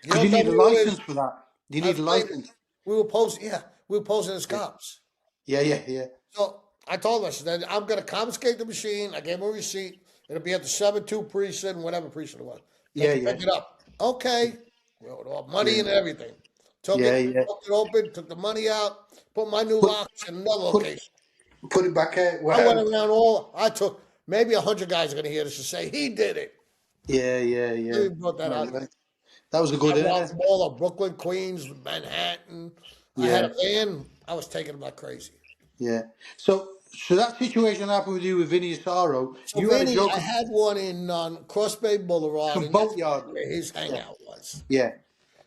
Because you don't tell need me a who it license is. for that. You I need a explained it. license. We were posing as Yeah. cops. Yeah. Yeah. Yeah. So I told them, I said, I'm going to confiscate the machine. I gave them a receipt. It'll be at the 7-2 precinct, whatever precinct it was. They Yeah. can Yeah. pick it up. Okay. Well, all money Yeah. and everything. Took Yeah. it, Yeah. broke it open, took the money out, put my new Put locks in another put location. put it back out. I went Wow. around I took maybe 100 guys are going to hear this and say, he did it. Yeah. Yeah. Yeah. They brought that No out. way. That was a good I robbed earner. them all of Brooklyn, Queens, Manhattan. I had a Yeah. van. I was taking them like crazy. Yeah. So that situation happened with you with Vinny Saro. So, You had a Vinny, I joke, had one in on Cross Bay Boulevard, some and that's boatyard. where his Yeah. hangout was. Yeah.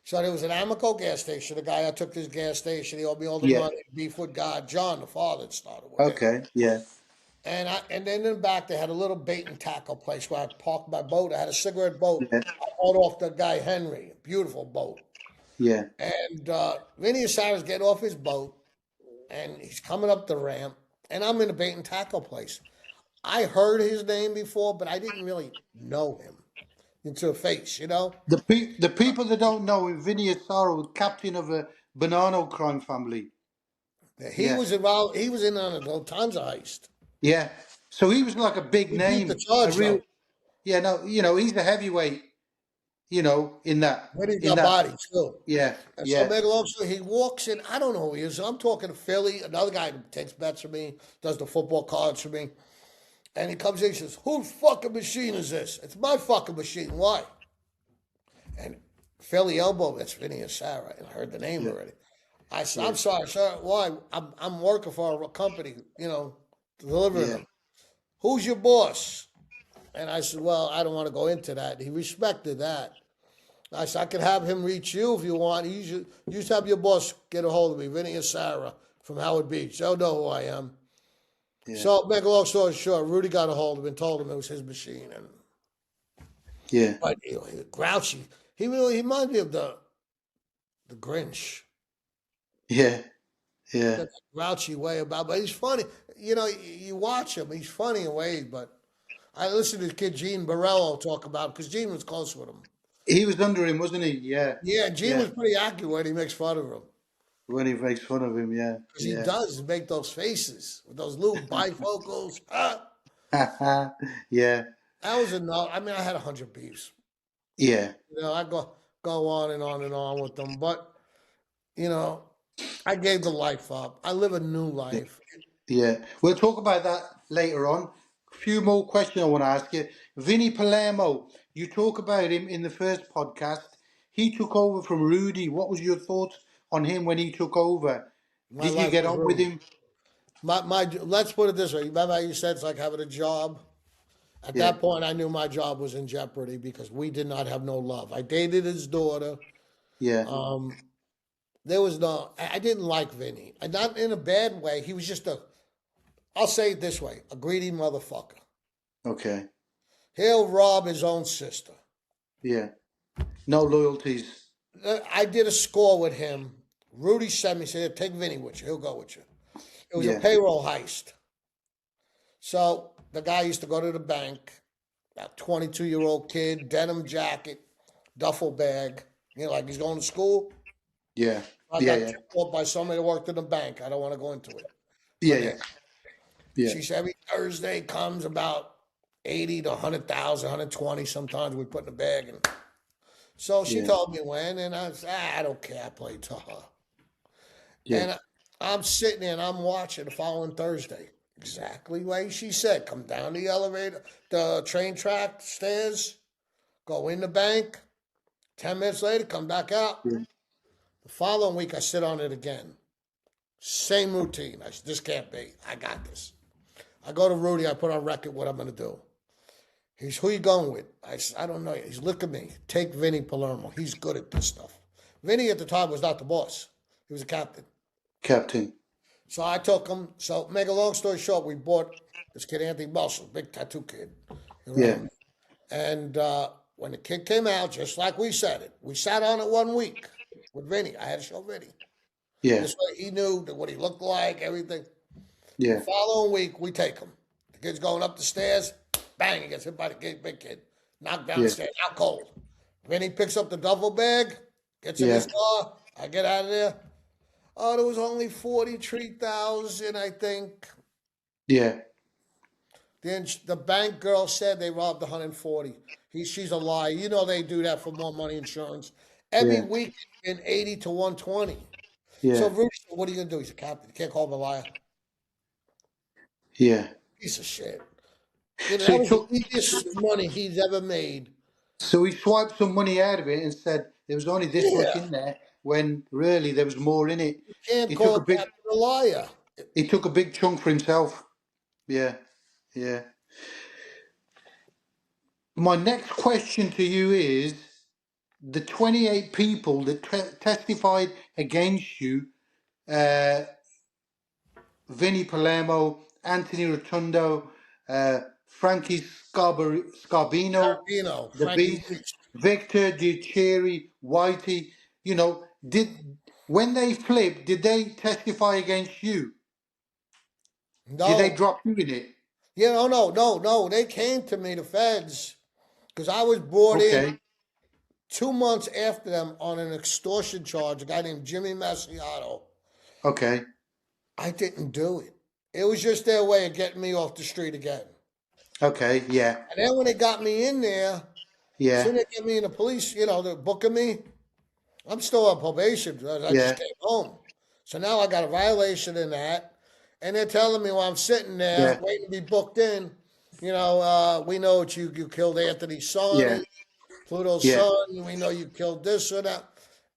So there was an Amoco gas station. The guy I took to his gas station, he owed me all the Yeah. money. Beefwood God, John, the father, had started with him. Okay. Yeah. And then in the back they had a little bait and tackle place where I parked my boat. I had a cigarette boat. Yeah. I bought off the guy Henry, a beautiful boat. Yeah. And Vinny Asara's getting off his boat, and he's coming up the ramp, and I'm in the bait and tackle place. I heard his name before, but I didn't really know him into the face. The people that don't know, Vinny Saro was captain of a banana crime family. He Yeah. was involved. He was in on a tons of heist. Yeah. So he was like a big He beat the name, a charge real. though. Yeah. No. He's a heavyweight. In that. But he In got that. body too. Yeah. And so Yeah. Mega Lobster, he walks in. I don't know who he is. I'm talking to Philly, another guy who takes bets for me, does the football cards for me. And he comes in, he says, whose fucking machine is this? It's my fucking machine. Why? And Philly elbow, that's Vinny and Sarah. And I heard the name Yeah. already. I said, Yeah. I'm sorry, sir. Why? I'm working for a company, delivering Yeah. them. Who's your boss? And I said, well, I don't want to go into that. He respected that. I said, I could have him reach you if you want. You just have your boss get a hold of me, Vinny or Sarah from Howard Beach. They'll know who I am. Yeah. So, make a long story short, Rudy got a hold of him and told him it was his machine. And Yeah. but he was grouchy. He reminds me of the Grinch. Yeah. Yeah. That grouchy way about, but he's funny. You know, you watch him; he's funny in ways. But I listened to the kid Gene Barello talk about because Gene was close with him. He was under him, wasn't he? Yeah. Yeah, Gene Yeah. was pretty accurate when he makes fun of him. When he makes fun of him, yeah. Because he Yeah. does make those faces with those little bifocals. Ah, Yeah. that was enough. I mean, I had 100 beefs. Yeah. You know, I go on and on and on with them. But, you know, I gave the life up. I live a new Yeah. life. Yeah. We'll talk about that later on. A few more questions I want to ask you. Vinny Palermo, you talk about him in the first podcast. He took over from Rudy. What was your thoughts on him when he took over? My Did you life get was on with ruined. him? Let's put it this way. Remember how you said it's like having a job? At Yeah. that point, I knew my job was in jeopardy because we did not have no love. I dated his daughter. Yeah. Um, there was no, I didn't like Vinny. Not in a bad way. He was just I'll say it this way, a greedy motherfucker. Okay. He'll rob his own sister. Yeah. No loyalties. I did a score with him. Rudy sent me, said, take Vinny with you. He'll go with you. It was a Yeah. payroll heist. So the guy used to go to the bank, a 22-year-old kid, denim jacket, duffel bag, you know, like he's going to school. Yeah. I Yeah. got Yeah. tipped off by somebody that worked in the bank. I don't want to go into it. Yeah. But Yeah. Yeah. she said every Thursday comes about 80 to 100,000, 120 sometimes we put in the bag. And so she Yeah. told me when, and I said, I don't care. I played to her. Yeah. And I'm sitting there and I'm watching the following Thursday. Exactly way she said. Come down the elevator, the train track, stairs, go in the bank. 10 minutes later, come back out. Yeah. The following week, I sit on it again. Same routine. I said, this can't be. I got this. I go to Rudy. I put on record what I'm going to do. He's, who you going with? I said, I don't know. He's, look at me. Take Vinny Palermo. He's good at this stuff. Vinny at the time was not the boss. He was a captain. Captain. So I took him. So make a long story short, we bought this kid, Anthony Muscle, big tattoo kid. Yeah. And when the kid came out, just like we said it, we sat on it 1 week with Vinny. I had to show Vinny. Yeah. This way he knew what he looked like, everything. The Yeah. following week, we take him. The kid's going up the stairs, bang, he gets hit by the big kid. Knocked down the Yeah. stairs, out cold. Vinny picks up the duffel bag, gets in Yeah. his car. I get out of there. Oh, there was only 43,000, I think. Yeah. Then the bank girl said they robbed 140. She's a liar. You know they do that for more money insurance. Every Yeah. week in 80 to 120. So Yeah. Rudy said, what are you gonna do? He's a captain. You can't call him a liar. Yeah. Piece of shit. You know, So that he was the took. easiest money he's ever made. So he swiped some money out of it and said there was only this much Yeah. in there when really there was more in it. You can't He call took a a big. captain a liar. He took a big chunk for himself. Yeah. Yeah. My next question to you is the 28 people that testified against you, uh, Vinny Palermo, Anthony Rotundo, Frankie Scarbino, Garbino, the Frankie Beast, Reach. Victor Giucheri, Whitey, when they flipped, did they testify against you? Did they No. drop you in it? Yeah, no. They came to me, the feds, because I was brought in Okay, 2 months after them on an extortion charge, a guy named Jimmy Massiato. okay, I didn't do it. It was just their way of getting me off the street again. okay, yeah, And then when they got me in there, yeah, soon they get me in the police, they're booking me. I'm still on probation. I just yeah, came home. So now I got a violation in that. And they're telling me while I'm sitting there yeah, waiting to be booked in, we know that you killed Anthony's son yeah, and Pluto's yeah, son. We know you killed this or that.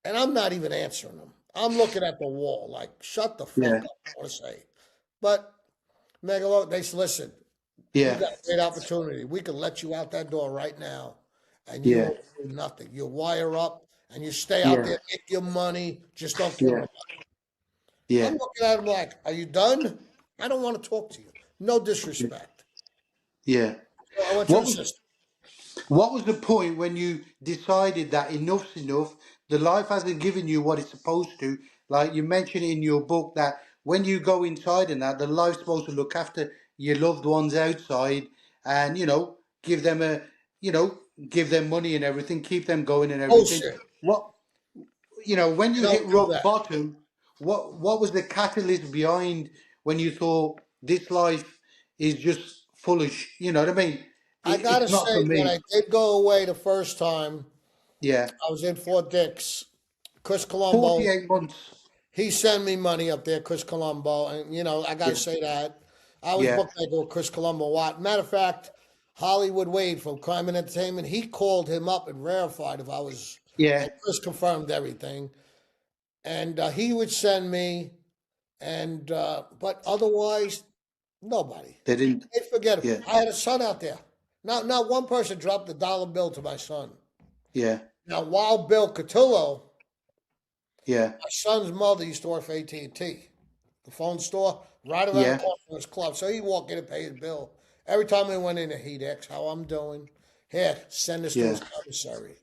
And I'm not even answering them. I'm looking at the wall like, shut the fuck yeah, up, I want to say. But Megalo, they said, listen, You Yeah. got a great opportunity. We can let you out that door right now, and you Yeah. will do nothing. You wire up and you stay out Yeah. there, make your money. Just don't kill Yeah. nobody. I'm Yeah. looking at him like, are you done? I don't want to talk to you. No disrespect. Yeah. So I went to What the was system. what was the point when you decided that enough's enough? The life hasn't given you what it's supposed to. Like you mentioned in your book that when you go inside and that the life's supposed to look after your loved ones outside and give them a you know give them money and everything, keep them going and everything. Bullshit. What when You you hit don't do rock that. bottom, what was the catalyst behind when you thought this life is just full of you know what I mean? I gotta It's not for say, when me. I did go away the first time, Yeah. I was in Fort Dix. Chris Colombo, 48 months. he sent me money up there, Chris Colombo, and I gotta Yeah. say that. I was Yeah. bookmaker with Chris Colombo. What matter of fact, Hollywood Wade from Crime and Entertainment, he called him up and verified if I was, Yeah. and Chris confirmed everything. And he would send me, and but otherwise, nobody. They didn't. They forget it. Yeah. I had a son out there. Not one person dropped a dollar bill to my son. Yeah. Now, Wild Bill Catullo, Yeah. my son's mother used to work for AT&T, the phone store, right around the Yeah. corner from his club. So he'd walk in and pay his bill. Every time we went in, he'd ask how I'm doing. Here, send this to Yeah. his commissary.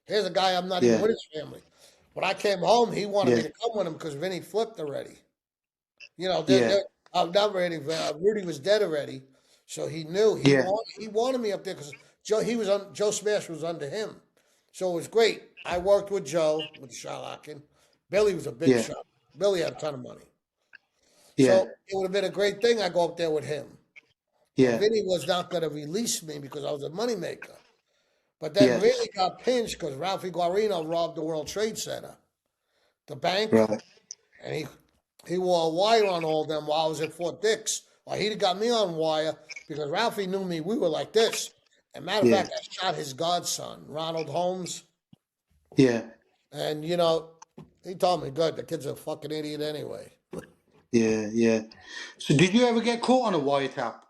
Here's a guy I'm not even Yeah. with his family. When I came home, he wanted me Yeah. to come with him because Vinny flipped already. You know, Yeah. I'm not ready. Rudy was dead already, so he knew Yeah. he wanted me up there because Joe Smash was under him, so it was great. I worked with Joe with the Charlocking. Billy was a big Yeah. shot. Billy had a ton of money, Yeah. so it would have been a great thing. I go up there with him, and Yeah. Vinny was not going to release me because I was a moneymaker. But then Yes. Vinny got pinched because Ralphie Guarino robbed the World Trade Center, the bank, Right. and he wore a wire on all of them while I was at Fort Dix. Well, he'd got me on wire because Ralphie knew me. We were like this. And matter of Yeah. fact, I shot his godson, Ronald Holmes. Yeah. And he told me, "Good, the kid's a fucking idiot anyway." Yeah. Yeah. So did you ever get caught on a wiretap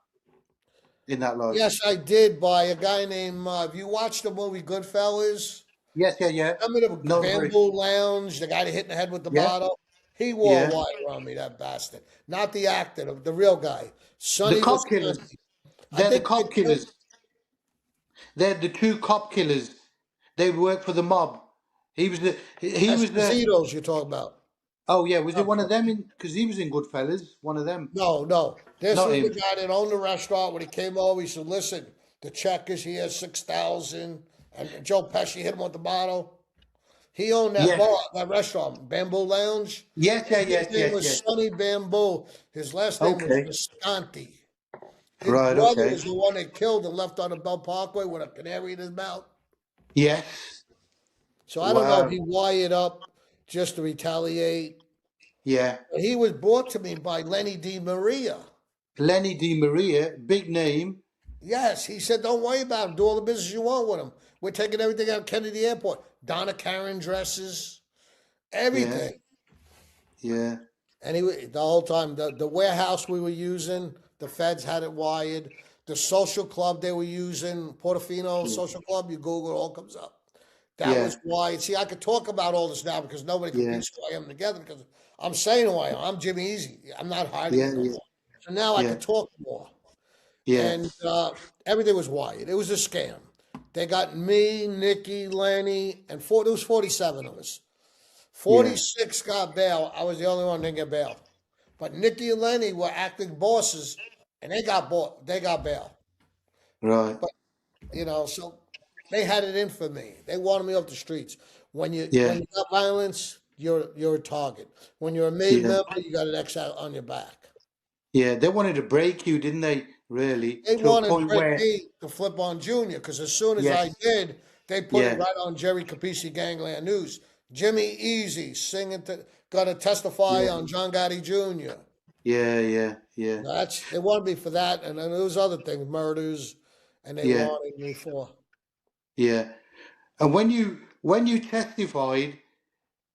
in that life? Yes, I did by a guy named. Have you watched the movie Goodfellas? Yes. Yeah. Yeah. Remember the No. Very. Bamboo Lounge, the guy that hit in the head with the Yeah. bottle? He wore a Yeah. wire on me, that bastard. Not the actor, the real guy. The Sonny cop killers. Wisconsin. I They're the think they cop killed. killers. They're the two cop killers. They work for the mob. He was the. He was the. Esposito's you're talking about. Oh yeah. Was it one of them? In because he was in Goodfellas. One of them. No, no. This Not was the him. guy that owned the restaurant. When he came over, he said, "Listen, the check is here, 6,000." And Joe Pesci hit him with the bottle. He owned that Yes. bar, that restaurant, Bamboo Lounge. Yes. Yeah. His Yes. name Yes. was Yes. Sonny Bamboo. His last name was Okay. Visconti. His Right. brother Okay. was the one they killed and left on the Bell Parkway with a canary in his mouth. Yes. So I don't know if Wow. he wired up just to retaliate. Yeah. But he was brought to me by Lenny Di Maria. Lenny Di Maria, big name. Yes, he said, don't worry about him. Do all the business you want with him. We're taking everything out of Kennedy Airport. Donna Karen dresses, Yeah. everything. Yeah. And the whole time, the warehouse we were using, the feds had it wired. The social club they were using, Portofino Social Club, you Google, it all comes up. That Yeah. was wired. See, I could talk about all this now because nobody can Yeah. piece who I am together because I'm saying who I am. I'm Jimmy Easy. I'm not hiding Yeah. it no Yeah. more. So now I Yeah. could talk more. Yeah. And everything was wired. It was a scam. They got me, Nikki, Lenny, and there was 47 of us. Yeah. 46 got bail. I was the only one that didn't get bail. But Nikki and Lenny were acting bosses, and they got bail. Right. But so they had it in for me. They wanted me off the streets. When Yeah. you got violence, you're a target. When you're a made Yeah. member, you got an X out on your back. Yeah. They wanted to break you, didn't they? Really, They to a wanted point Britt where. me to flip on Junior because as soon as I Yes. did, they put it Yeah. right on Jerry Capisi Gangland News. Jimmy Easy got to testify Yeah. on John Gotti Jr. Yeah. Yeah. Yeah. They wanted me for that, and then there was other things, murders, and they Yeah. wanted me for. Yeah. And when you testified,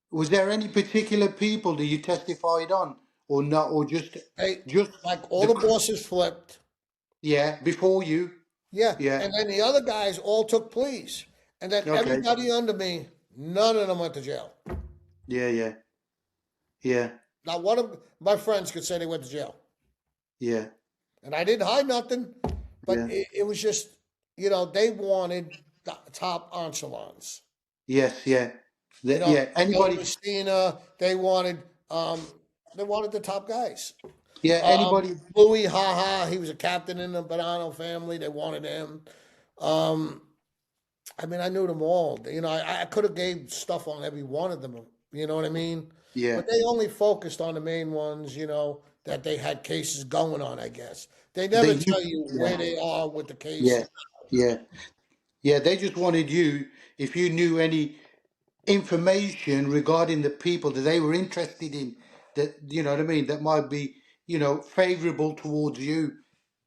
was there any particular people that you testified on, or not, or just They just like all the the bosses flipped. Yeah, before you. Yeah, Yeah. and then the other guys all took pleas, and then Okay. everybody under me, none of them went to jail. Yeah, yeah, yeah, Not one of my friends could say they went to jail, yeah, and I didn't hide nothing, but yeah. it was just, they wanted the top enchilons. Yes, yeah. Yeah. Joe Anybody. Messina, um, they wanted the top guys. Yeah. Anybody. Louis Haha, he was a captain in the Bonanno family. They wanted him. Um, I mean, I knew them all. I could have gave stuff on every one of them. You know what I mean? Yeah. But they only focused on the main ones. That they had cases going on. I guess they They never tell used. you Yeah. where they are with the Yeah. cases. Yeah. Yeah. They just wanted you, if you knew any information regarding the people that they were interested in, that, you know what I mean, that might be, favorable towards you,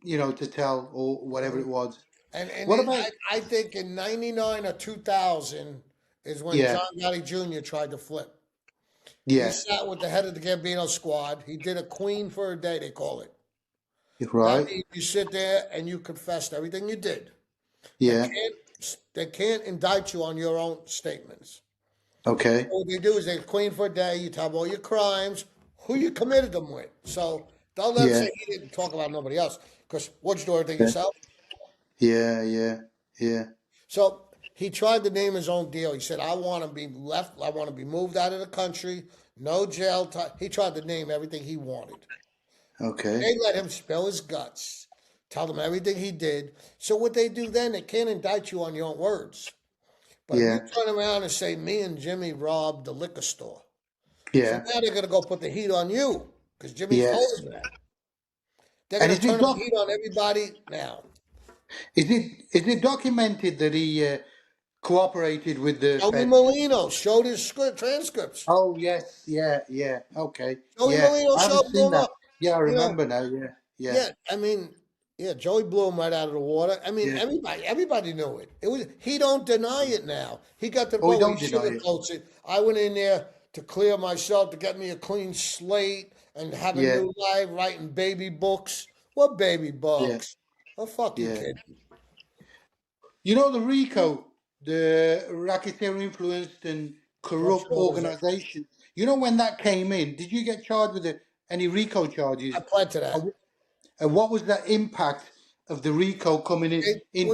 to tell, or whatever it was. And What about? I think in '99 or 2000 is when Yeah. John Gotti Jr. tried to flip. He Yeah. sat with the head of the Gambino squad. He did a queen for a day, they call it. That Right. means you sit there and you confess to everything you did. They Yeah. can't they can't indict you on your own statements. Okay. So what they do is they queen for a day, you tell them all your crimes, who you committed them with. So don't let him Yeah. say he didn't talk about nobody else. Because what'd you do everything Yeah. yourself? Yeah. Yeah. Yeah. So he tried to name his own deal. He said, I want to be left, I want to be moved out of the country, no jail time. He tried to name everything he wanted. Okay. They let him spill his guts, tell them everything he did. So what they do then, they can't indict you on your own words. But if you Yeah. turn around and say, me and Jimmy robbed the liquor store. So Yeah. now they're going to go put the heat on you because Jimmy's told Yes. them that. They're And going to turn the heat on everybody now. is it documented that he cooperated with the Joey feds? Molino showed his transcripts. Oh yes, yeah, yeah. Okay, Joey yeah. Molino I haven't showed blew seen him that. up. Yeah, I You know, remember now. Yeah, yeah, yeah, I mean, yeah, Joey blew him right out of the water. I mean, yeah. everybody knew it. He don't deny it now. He got to the Oh, we point where he don't deny it. sugarcoats it. I went in there to clear myself, to get me a clean slate and have a Yeah, new life, writing baby books. What baby yeah, books? Oh, fuck you, yeah. kid. The RICO, the racketeer influenced and Drug corrupt organization. organization. When that came in, did you get charged with any RICO I charges? pled to that. And what was the impact of the RICO coming What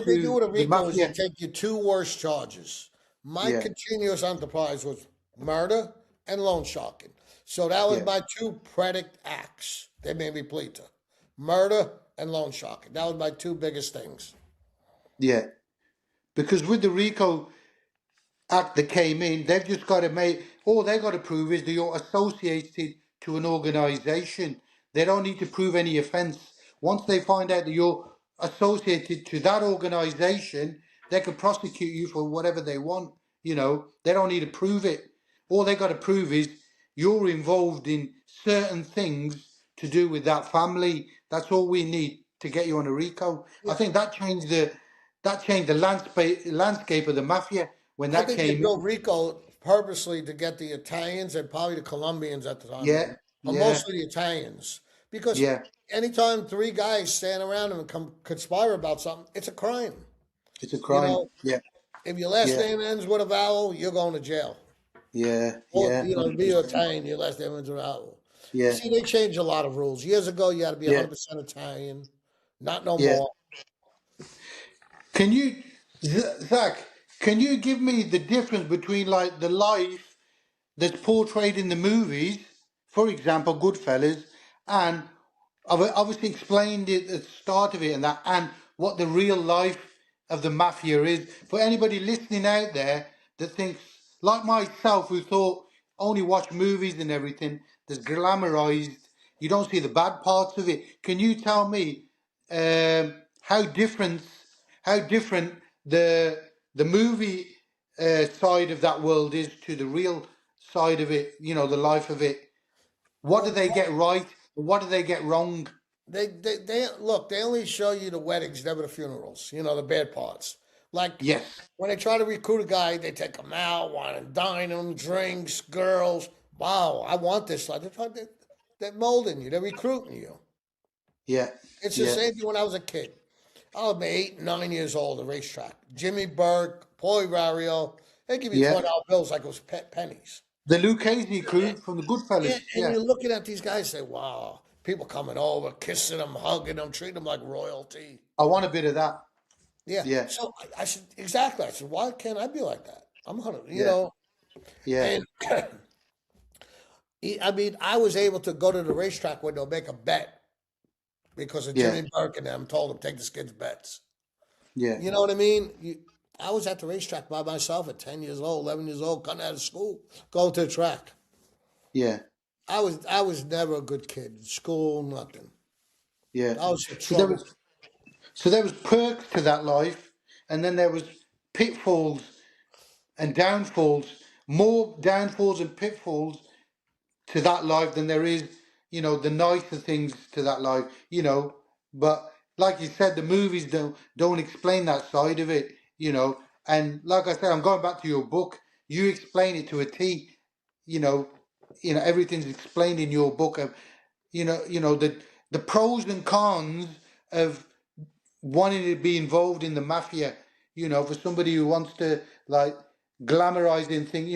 they do into with a the RICO is they mafia? take you two worst charges. My Yeah, continuous enterprise was murder and loan sharking. So that was yeah, my two predicate acts they made me plead to. Murder and loan sharking. That was my two biggest things. yeah. Because with the RICO act that came in, they've just got to make, all they got to prove is that you're associated to an organisation. They don't need to prove any offence. Once they find out that you're associated to that organisation, they can prosecute you for whatever they want. They don't need to prove it. All they got to prove is you're involved in certain things to do with that family. That's all we need to get you on a RICO. I Yeah. think that changed the landscape of the mafia when I that think they came in. built RICO purposely to get the Italians and probably the Colombians at the time, Yeah, but yeah, mostly the Italians. Because yeah. anytime three guys stand around and conspire about something, it's a crime. It's a You crime. know, Yeah, if your last yeah, name ends with a vowel, you're going to jail. yeah, Or, yeah. be 100%. Italian, your last name ends with a vowel. Yeah, See, they changed a lot of rules. Years ago, you had to be yeah, 100% Italian. Not no yeah. more. Can you, Zach? Can you give me the difference between like the life that's portrayed in the movies, for example, Goodfellas, and I've obviously explained it at the start of it and that, and what the real life of the mafia is. For anybody listening out there that thinks, like myself, who thought only watch movies and everything that's glamorized, you don't see the bad parts of it. Can you tell me um, how different the movie side of that world is to the real side of it? The life of it. What do Well, they get right? What do they get wrong? they look. They only show you the weddings, never the funerals. The bad parts. Like Yes, when they try to recruit a guy, they take him out, want to dine him, drinks, girls. Wow, I want this life. They're molding you. They're recruiting you. Yeah. It's the Yeah. same thing when I was a kid. I was 8, 9 years old at the racetrack. Jimmy Burke, Paulie Vario, they give you Yeah. $20 bills like it was pennies. The Lucchese crew from the Yeah, Goodfellas. and Yeah. you're looking at these guys, say, wow, people coming over, kissing them, hugging them, treating them like royalty. I want a bit of that. Yeah. Yeah. So I said, exactly. I said, why can't I be like that? I'm 100, Yeah. Yeah. and I mean, I was able to go to the racetrack where they'll make a bet because of Yeah. Jimmy Burke and them told him take this kid's bets. Yeah. You know what I mean? I was at the racetrack by myself at 10 years old, 11 years old, coming out of school, going to the track. Yeah. I was never a good kid. In school, nothing. Yeah. I was in So there trouble. was perks to that life, and then there was pitfalls and downfalls. More downfalls and pitfalls to that life than there is, the nicer things to that life, But like you said, the movies don't explain that side of it. And like I said, I'm going back to your book. You explain it to a T. You know, everything's explained in your book of, the pros and cons of wanting to be involved in the mafia, for somebody who wants to like glamorize and think,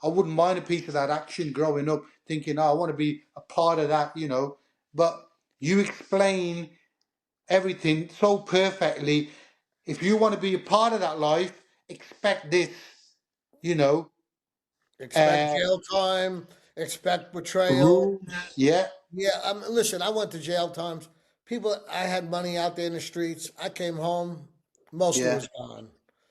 I wouldn't mind a piece of that action growing up, thinking, oh, I want to be a part of that. But you explain everything so perfectly. If you want to be a part of that life, expect this, you know, Expect uh, jail time, expect betrayal. rules. Yeah, Yeah, listen, I went to jail times. People, I had money out there in the streets. I came home, most of it yeah, was gone.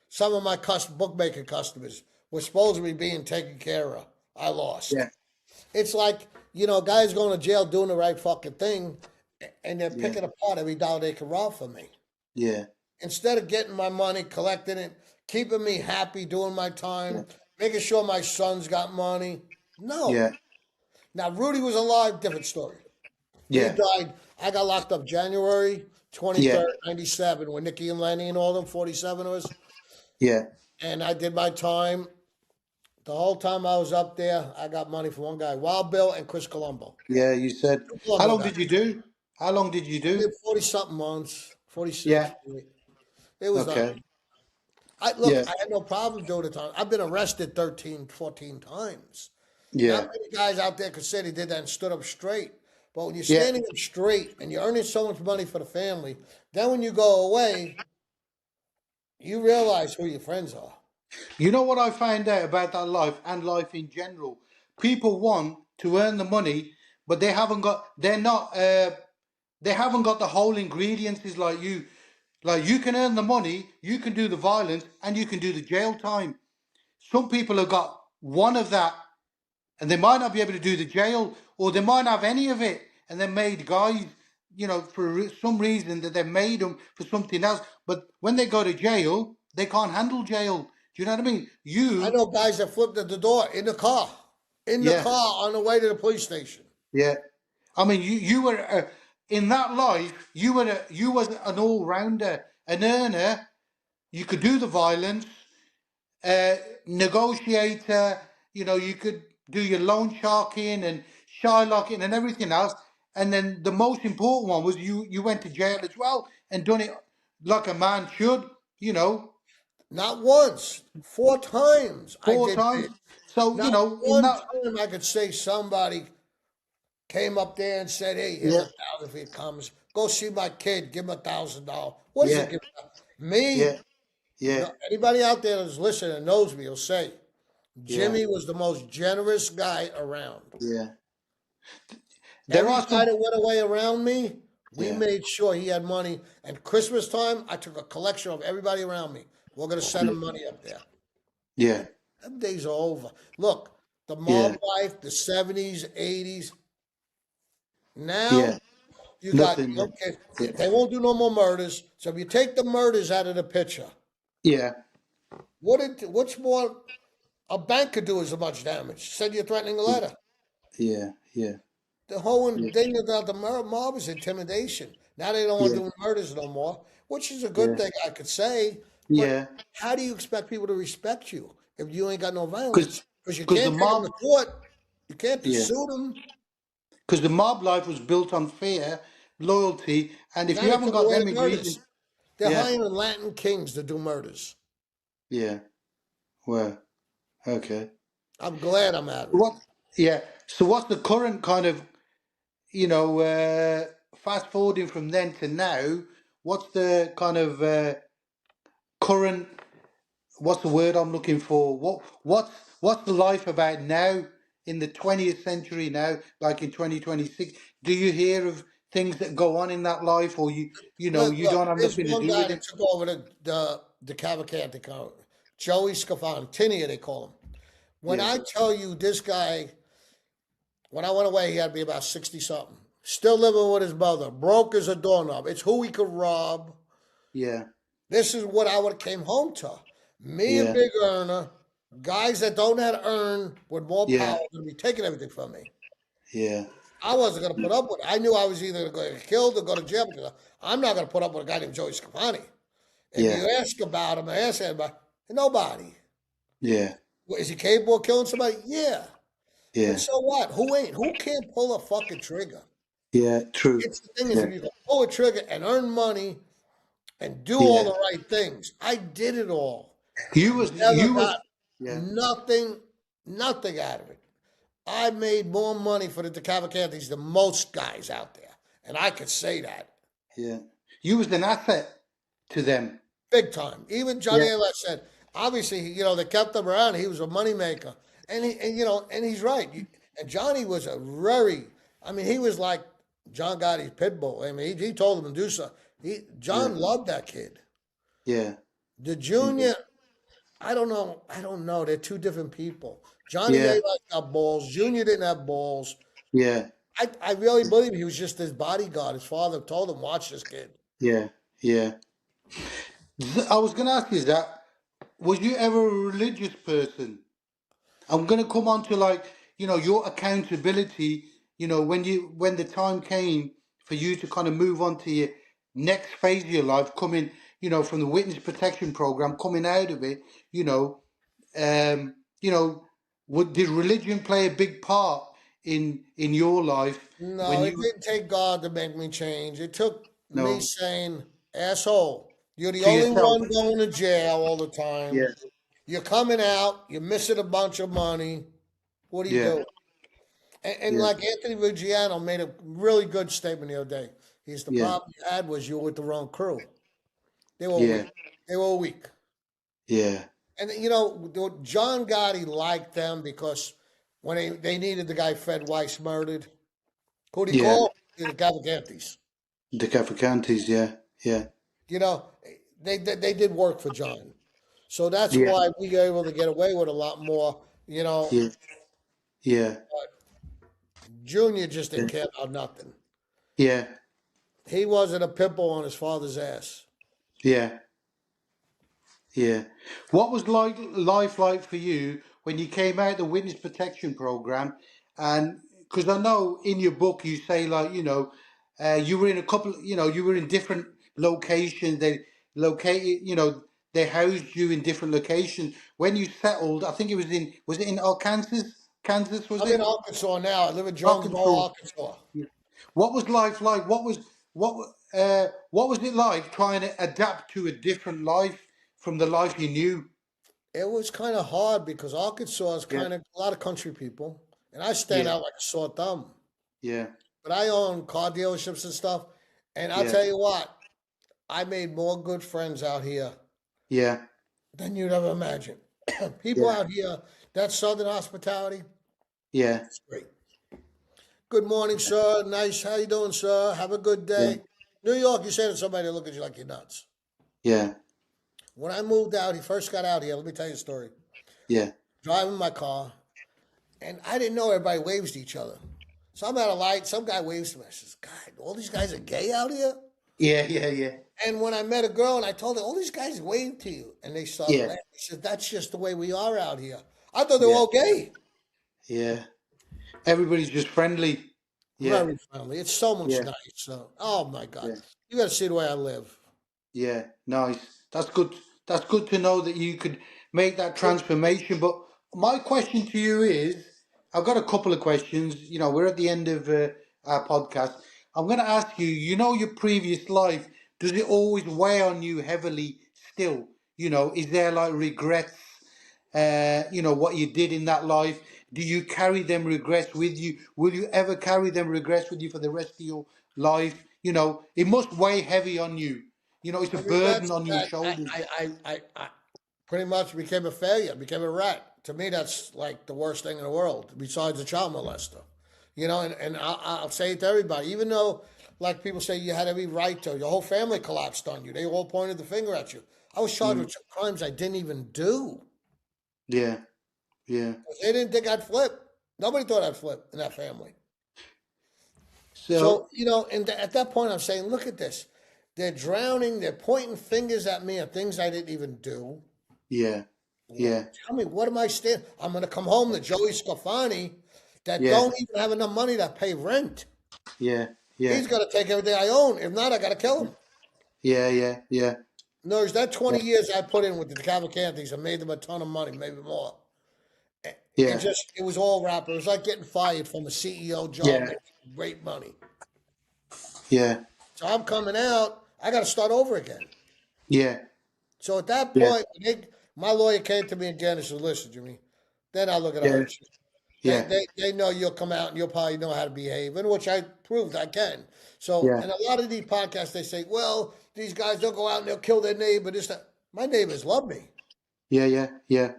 Some of my bookmaking customers were supposed to be being taken care of. I lost. yeah, It's like, guys going to jail doing the right fucking thing, and they're yeah, picking apart every dollar they can rob from me. yeah, Instead of getting my money, collecting it, keeping me happy, doing my yeah, time, making sure my sons got money. No. yeah, Now, Rudy was alive, different story. He yeah, had died. I got locked up January yeah, 23rd, 97, with Nicky and Lenny and all them, 47 of us. yeah, And I did my time. The whole time I was up there, I got money from one guy, Wild Bill and Chris Colombo. yeah. You said, Two how Colombo long guys. did you do? How long did you I do? did 40 something months, 46. Yeah. It was nice. Okay. Look, Yeah. I had no problem doing it. I've been arrested 13, 14 times. Not Yeah. many guys out there could say they did that and stood up straight. But when you're Yeah. standing up straight and you're earning so much money for the family, then when you go away, you realize who your friends are. You know what I find out about that life and life in general? People want to earn the money, but they haven't got the whole ingredients is like you. Like you can earn the money, you can do the violence, and you can do the jail time. Some people have got one of that, and they might not be able to do the jail, or they might not have any of it, and they're made guys, for some reason that they've made them for something else. But when they go to jail, they can't handle jail. Do you know what I mean? I You, know guys that flipped at the door in the yeah, car on the way to the police station. yeah. I mean, you were in that life. You was an all rounder, an earner. You could do the violence, uh, negotiator. You could do your loan sharking and Shylocking and everything else. And then the most important one was you went to jail as well and done it like a man should. You know, Not once, 4 times I four did times. it. So Not in one that, time I could say somebody came up there and said, "Hey, here's yeah, 1,000 if he comes. Go see my kid. Give him $1,000." What does yeah, it give? Me? yeah, yeah, No, anybody out there that's listening and knows me will say yeah, Jimmy was the most generous guy around. yeah. There Every are guy some, that went away around me, we yeah, made sure he had money. And Christmas time, I took a collection of everybody around me. We're going to send him money up there. yeah, Them days are over. Look, the yeah, mob life, the 70s, 80s. Now yeah. you got Nothing. young kids. Yeah, They won't do no more murders. So if you take the murders out of the picture, yeah, what's more a bank could do as much damage? Send you a threatening letter. yeah, yeah, The whole yeah, thing about the mob is intimidation. Now they don't want to yeah, do murders no more, which is a good yeah, thing, I could say. But yeah. how do you expect people to respect you if you ain't got no Because violence? Because you because the can't take them mob, to court. You can't yeah, sue them. because the mob life was built on fear. loyalty, and if Now you they haven't took got away them the murders. ingredients, They're yeah, hiring Latin kings to do murders. yeah, well, okay. I'm glad I'm out of it. What? Yeah. So what's the current kind of, fast forwarding from then to now? What's the kind of current? What's the word I'm looking for? What's the life about now in the 20th century now, like in 2026? Do you hear of things that go on in that life, or you Look, don't have there's nothing to one do guy with that it? took over the Cavalcante account, Joey Scafani, Tinia they call him. When Yeah, I tell you this guy, when I went away, he had to be about 60 something. Still living with his mother, broke as a doorknob. It's who he could rob. yeah, This is what I would have came home to. Me and yeah, Big Earner, guys that don't know how to earn with more yeah, power, going to be taking everything from me. yeah, I wasn't going to put up with it. I knew I was either going to get killed or go to jail because I'm not going to put up with a guy named Joey Scafani. If yeah, you ask about him, ask him about nobody. yeah, Is he capable of killing somebody? Yeah. But yeah, so what? Who ain't? Who can't pull a fucking trigger? yeah. True. It's the thing is, Yeah, if you can pull a trigger and earn money and do all yeah. the right things, I did it all. You was Never you was got yeah, nothing, nothing out of it. I made more money for the Cavalcantes than most guys out there, and I could say that yeah. You was an asset to them. big time. Even Johnny Yeah, Ayla said, obviously, they kept him around. He was a moneymaker, and he's right. And Johnny was a very, I mean, he was like John Gotti's pit bull. I mean, he told him to do something. yeah, John loved that kid. yeah, The yeah, junior, I don't know. I don't know. They're two different people. Johnny yeah, A got balls. Junior didn't have balls. yeah, I really believe he was just his bodyguard. His father told him, watch this kid. yeah, yeah. I was gonna ask you that. Was you ever a religious person? I'm gonna come on to like, your accountability, when the time came for you to kind of move on to your next phase of your life, coming, from the witness protection program, coming out of it, you know, um, you know, did religion play a big part in your life No, when it you didn't take God to make me change. It took me know saying, asshole, you're the to only yourself? one going to jail all the time. Yeah, You're coming out, you're missing a bunch of money. What are you yeah, doing? And yeah, like Anthony Vigiano made a really good statement the other day. He's the yeah, problem you had was you were with the wrong crew. They were weak. yeah, They were weak. yeah, And John Gotti liked them because when they needed the guy Fred Weiss murdered, who'd he yeah. call? The Cavalcantes. The Cavalcantes, yeah, yeah, You know, they did work for John. So that's yeah, why we were able to get away with a lot more. yeah, yeah, Junior just yeah, didn't care about nothing. yeah, He wasn't a pimple on his father's ass. yeah. Yeah. What was life like for you when you came out the witness protection program? And because I know in your book you say like, you were in a couple, you were in different locations. They located, they housed you in different locations. When you settled, I think was it in Arkansas? Kansas, was I'm in it? Arkansas now. I live in Jonesboro, Arkansas. Arkansas. Yeah. What was life like? What was it like trying to adapt to a different life from the life you knew? It was kind of hard because Arkansas is Yeah, kind of a lot of country people, and I stand yeah, out like a sore thumb. yeah, But I own car dealerships and stuff, and I'll yeah, tell you what, I made more good friends out here yeah, than you'd ever imagine. People yeah, out here, that Southern hospitality, yeah, it's great. Good morning, sir. Nice. How you doing, sir? Have a good yeah, day. New York, you say to somebody, they look at you like you're nuts. yeah, When I moved out, he first got out here. Let me tell you a story. yeah, Driving my car, and I didn't know everybody waves to each other. So I'm at a light. Some guy waves to me. I says, God, all these guys are gay out here? yeah, yeah, yeah, And when I met a girl and I told her, all these guys wave to you. And they started yeah, laughing. He said, that's just the way we are out here. I thought they were yeah, all gay. yeah. Everybody's just friendly. Yeah, Very friendly. It's so much yeah, nice. So, oh my God. yeah, You got to see the way I live. yeah. Nice. That's good. That's good to know that you could make that transformation. But my question to you is, I've got a couple of questions. We're at the end of our podcast. I'm going to ask you, your previous life, does it always weigh on you heavily still? Is there like regrets, what you did in that life? Do you carry them regrets with you? Will you ever carry them regrets with you for the rest of your life? It must weigh heavy on you. It's a The burden regrets on your that shoulders. I pretty much became a failure, became a rat. To me, that's like the worst thing in the world, besides a child molester. And I'll say it to everybody, even though, like people say, you had every right to, your whole family collapsed on you. They all pointed the finger at you. I was charged Mm, with crimes I didn't even do. yeah, yeah. They didn't think I'd flip. Nobody thought I'd flip in that family. So, So, and at that point, I'm saying, look at this. They're drowning. They're pointing fingers at me of things I didn't even do. yeah, yeah, Tell me, what am I stand? I'm going to come home to Joey Scafani that yeah, don't even have enough money to pay rent. yeah, yeah, He's got to take everything I own. If not, I got to kill him. yeah, yeah, yeah, No, words, that yeah, 20 years I put in with the Cavalcantis, I made them a ton of money, maybe more. yeah, It was all rap. It was like getting fired from a CEO job, yeah, making great money. yeah, So I'm coming out. I got to start over again. yeah, So at that yeah, point, my lawyer came to me again and said, "Listen, Jimmy, they're not looking to yeah, hurt you. They, yeah, they, they know you'll come out and you'll probably know how to behave," and which I proved I can. So, yeah, in a lot of these podcasts, they say, well, these guys, they'll go out and they'll kill their neighbor. This, that. My neighbors love me. yeah, yeah, yeah.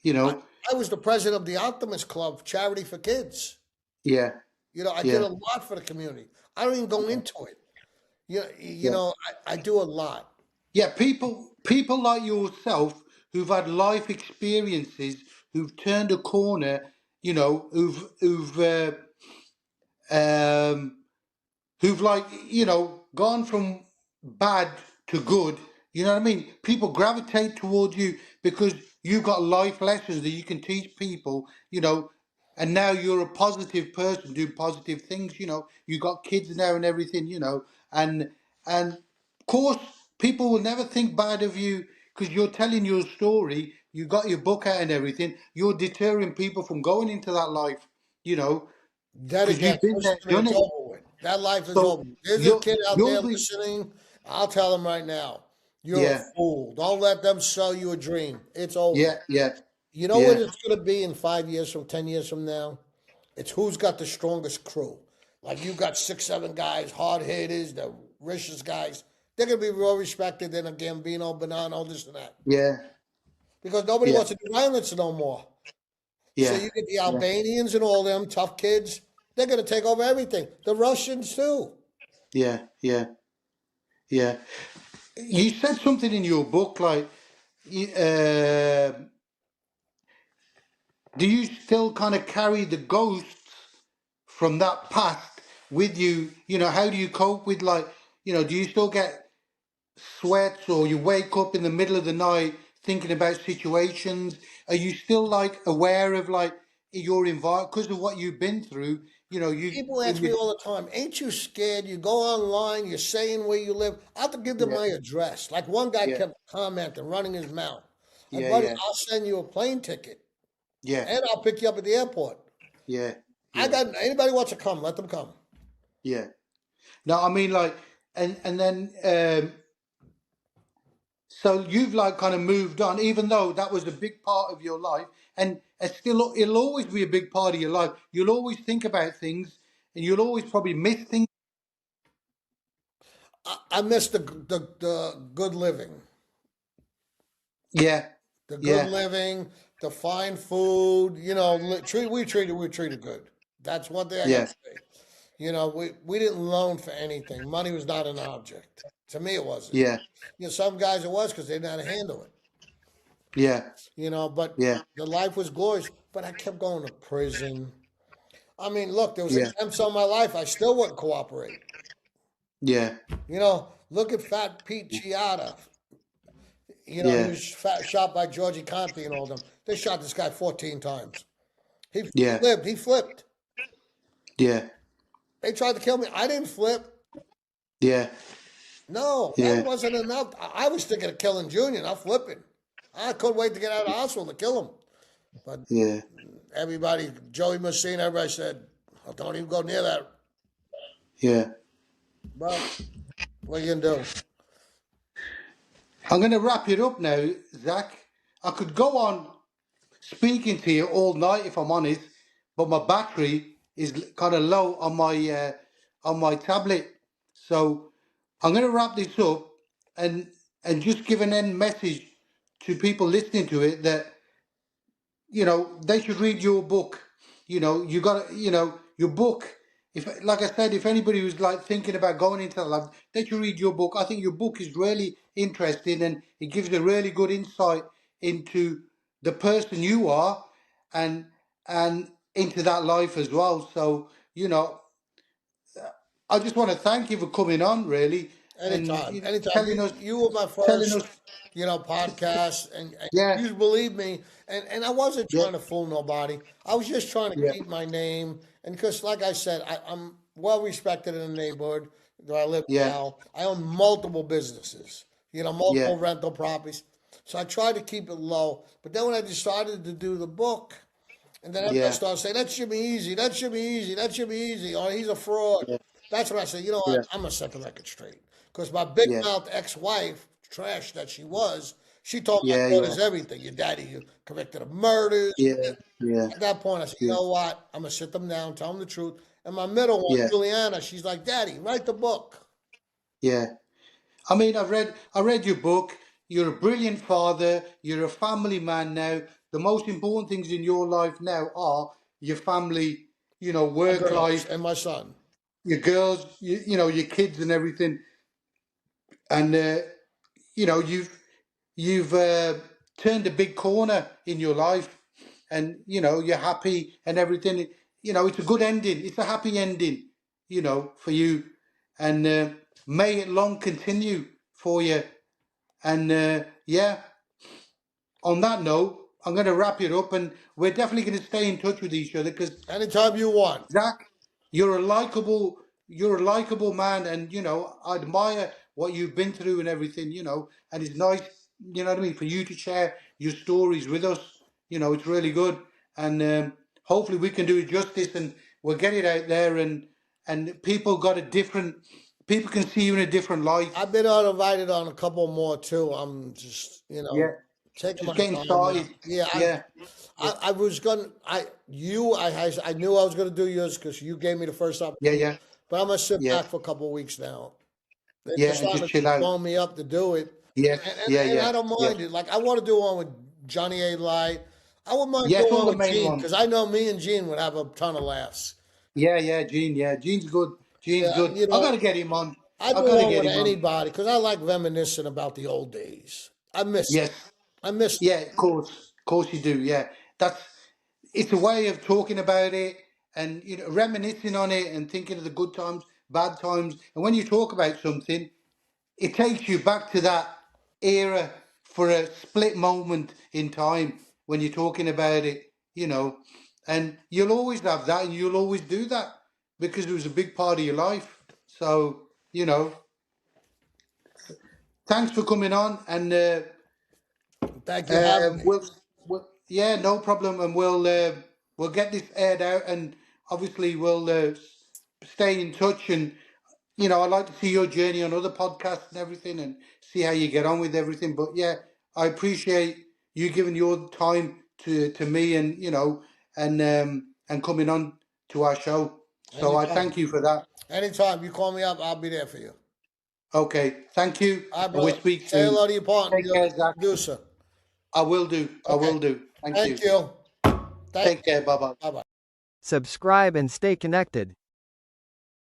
You I, know, I was the president of the Optimist Club, charity for kids. yeah, I did yeah, a lot for the community. I don't even go into it. yeah, I do a lot. yeah. People like yourself who've had life experiences, who've turned a corner, um, who've like gone from bad to good. You know what I mean? People gravitate towards you because you've got life lessons that you can teach people. And now you're a positive person doing positive things. You got kids now and everything. And of course people will never think bad of you because you're telling your story. You got your book out and everything. You're deterring people from going into that life. You know, Dead because again. you've been Listen there, to me. done It's it. over with. That life is So over. There's a you'll kid out there you'll be listening. I'll tell him right now. You're a yeah, fool. Don't let them sell you a dream. It's over. yeah, yeah, You know what yeah, it's going to be in 5 years from 10 years from now? It's who's got the strongest crew. Like you got 6, 7 guys, hard hitters, the richest guys. They're going to be well respected than a Gambino, Bonanno, this and that. yeah, Because nobody yeah, wants to do violence no more. So yeah, you get the yeah, Albanians and all them tough kids. They're going to take over everything. The Russians too. yeah, yeah, yeah. You said something in your book like, do you still kind of carry the ghosts from that past with you? How do you cope with like, do you still get sweats or you wake up in the middle of the night thinking about situations? Are you still like aware of like your environment because of what you've been through? You People in ask me your all the time, ain't you scared? You go online, you're saying where you live. I have to give them yeah, my address. Like one guy yeah, kept commenting, running his mouth. Like, yeah, buddy, yeah, I'll send you a plane ticket yeah, and I'll pick you up at the airport. yeah, I yeah, got anybody wants to come, let them come. yeah. No, I mean like, and then so you've like kind of moved on, even though that was a big part of your life, and it's still it'll always be a big part of your life. You'll always think about things, and you'll always probably miss things. I miss the good living. Yeah, The good yeah, living, the fine food, we treated good. That's one thing I got yeah, to say. We didn't loan for anything. Money was not an object. To me, it wasn't. yeah, Some guys it was because they didn't know how to handle it. yeah, But yeah, the life was glorious. But I kept going to prison. I mean, look, there was yeah, attempts on my life. I still wouldn't cooperate. yeah, Look at Fat Pete Chiotta. He yeah, was shot by Georgie Conti and all them. They shot this guy 14 times. He yeah, lived. He flipped. yeah, They tried to kill me. I didn't flip. yeah, No, that yeah, wasn't enough. I was thinking of killing Junior, not flipping. I couldn't wait to get out of the hospital to kill him. But yeah, everybody, Joey Messina, everybody said, oh, don't even go near that. Yeah. But what you gonna do? I'm going to wrap it up now, Zach. I could go on speaking to you all night if I'm honest, but my battery is kind of low on my tablet. So I'm going to wrap this up and just give an end message to people listening to it that they should read your book. You got to, your book. If, like I said, if anybody was like thinking about going into the lab, they should read your book. I think your book is really interesting and it gives a really good insight into the person you are and into that life as well. So, I just want to thank you for coming on, really, and Anytime, anytime. telling You us, you were my telling us, first, podcast, and yeah, you believe me. And I wasn't yeah, trying to fool nobody. I was just trying to yeah, keep my name. And because, like I said, I'm well respected in the neighborhood where I live yeah, now. I own multiple businesses, yeah, multiple rental properties. So I tried to keep it low. But then when I decided to do the book, and then everybody yeah, started saying, that should be easy, that should be easy, that should be easy, or he's a fraud. yeah, That's when I said, you know what, yeah, I'm going to set the record straight. Because my big yeah. mouth ex wife, trash that she was, she told my Yeah, yeah, daughters everything. Your daddy, you convicted of murders. yeah, yeah, At that point, I said, you yeah, know what, I'm going to sit them down, tell them the truth. And my middle one, yeah, Juliana, she's like, Daddy, write the book. yeah. I mean, I read your book. You're a brilliant father. You're a family man now. The most important things in your life now are your family, My work girls life, and my son. your girls, your kids and everything. And you've turned a big corner in your life, and you're happy and everything. It's a good ending. It's a happy ending, for you, and may it long continue for you. And yeah, on that note, I'm going to wrap it up, and we're definitely going to stay in touch with each other because Anytime you want. Zach, you're a likable man, and I admire what you've been through and everything, and it's nice, you know what I mean, for you to share your stories with us. It's really good, and hopefully we can do it justice, and we'll get it out there, and people can see you in a different light. I've been invited on a couple more too. I'm just, Yeah, taking just my getting time started. now. Yeah, Yeah, I was gonna I knew I was gonna do yours because you gave me the first yeah, opportunity. yeah, But I'm gonna sit yeah, back for a couple of weeks now. They're yeah, and starting just to chill out. phone me up to do it, Yes, yeah, and yeah, I don't yeah. mind it. Like I want to do one with Johnny A. Light. I wouldn't mind Yes, doing all one the with main Gene ones. because I know me and Gene would have a ton of laughs. Yeah, yeah, Gene. Yeah, Gene's good. Gene's Yeah, good. I gotta get him on. I I do gotta one get with him on. anybody because I like reminiscing about the old days. I miss it. Yes. I miss Yeah, of course you do. Yeah, that's it's a way of talking about it and reminiscing on it and thinking of the good times, bad times. And when you talk about something, it takes you back to that era for a split moment in time when you're talking about it. And you'll always have that, and you'll always do that because it was a big part of your life. So you know, thanks for coming on, and Thank you for having me. yeah, no problem, and we'll get this aired out, and obviously we'll stay in touch, and I'd like to see your journey on other podcasts and everything, and see how you get on with everything. But yeah, I appreciate you giving your time to me, and and coming on to our show. So I Anytime. thank you for that. Anytime you call me up, I'll be there for you. Okay, thank you, All right, and we'll brother. speak Say soon. hello to your partner, Take care, your Zach. producer. I will do. I Okay. will do. Thank Thank you. you. Thank Take you. care. Bye bye. Bye bye. Subscribe and stay connected.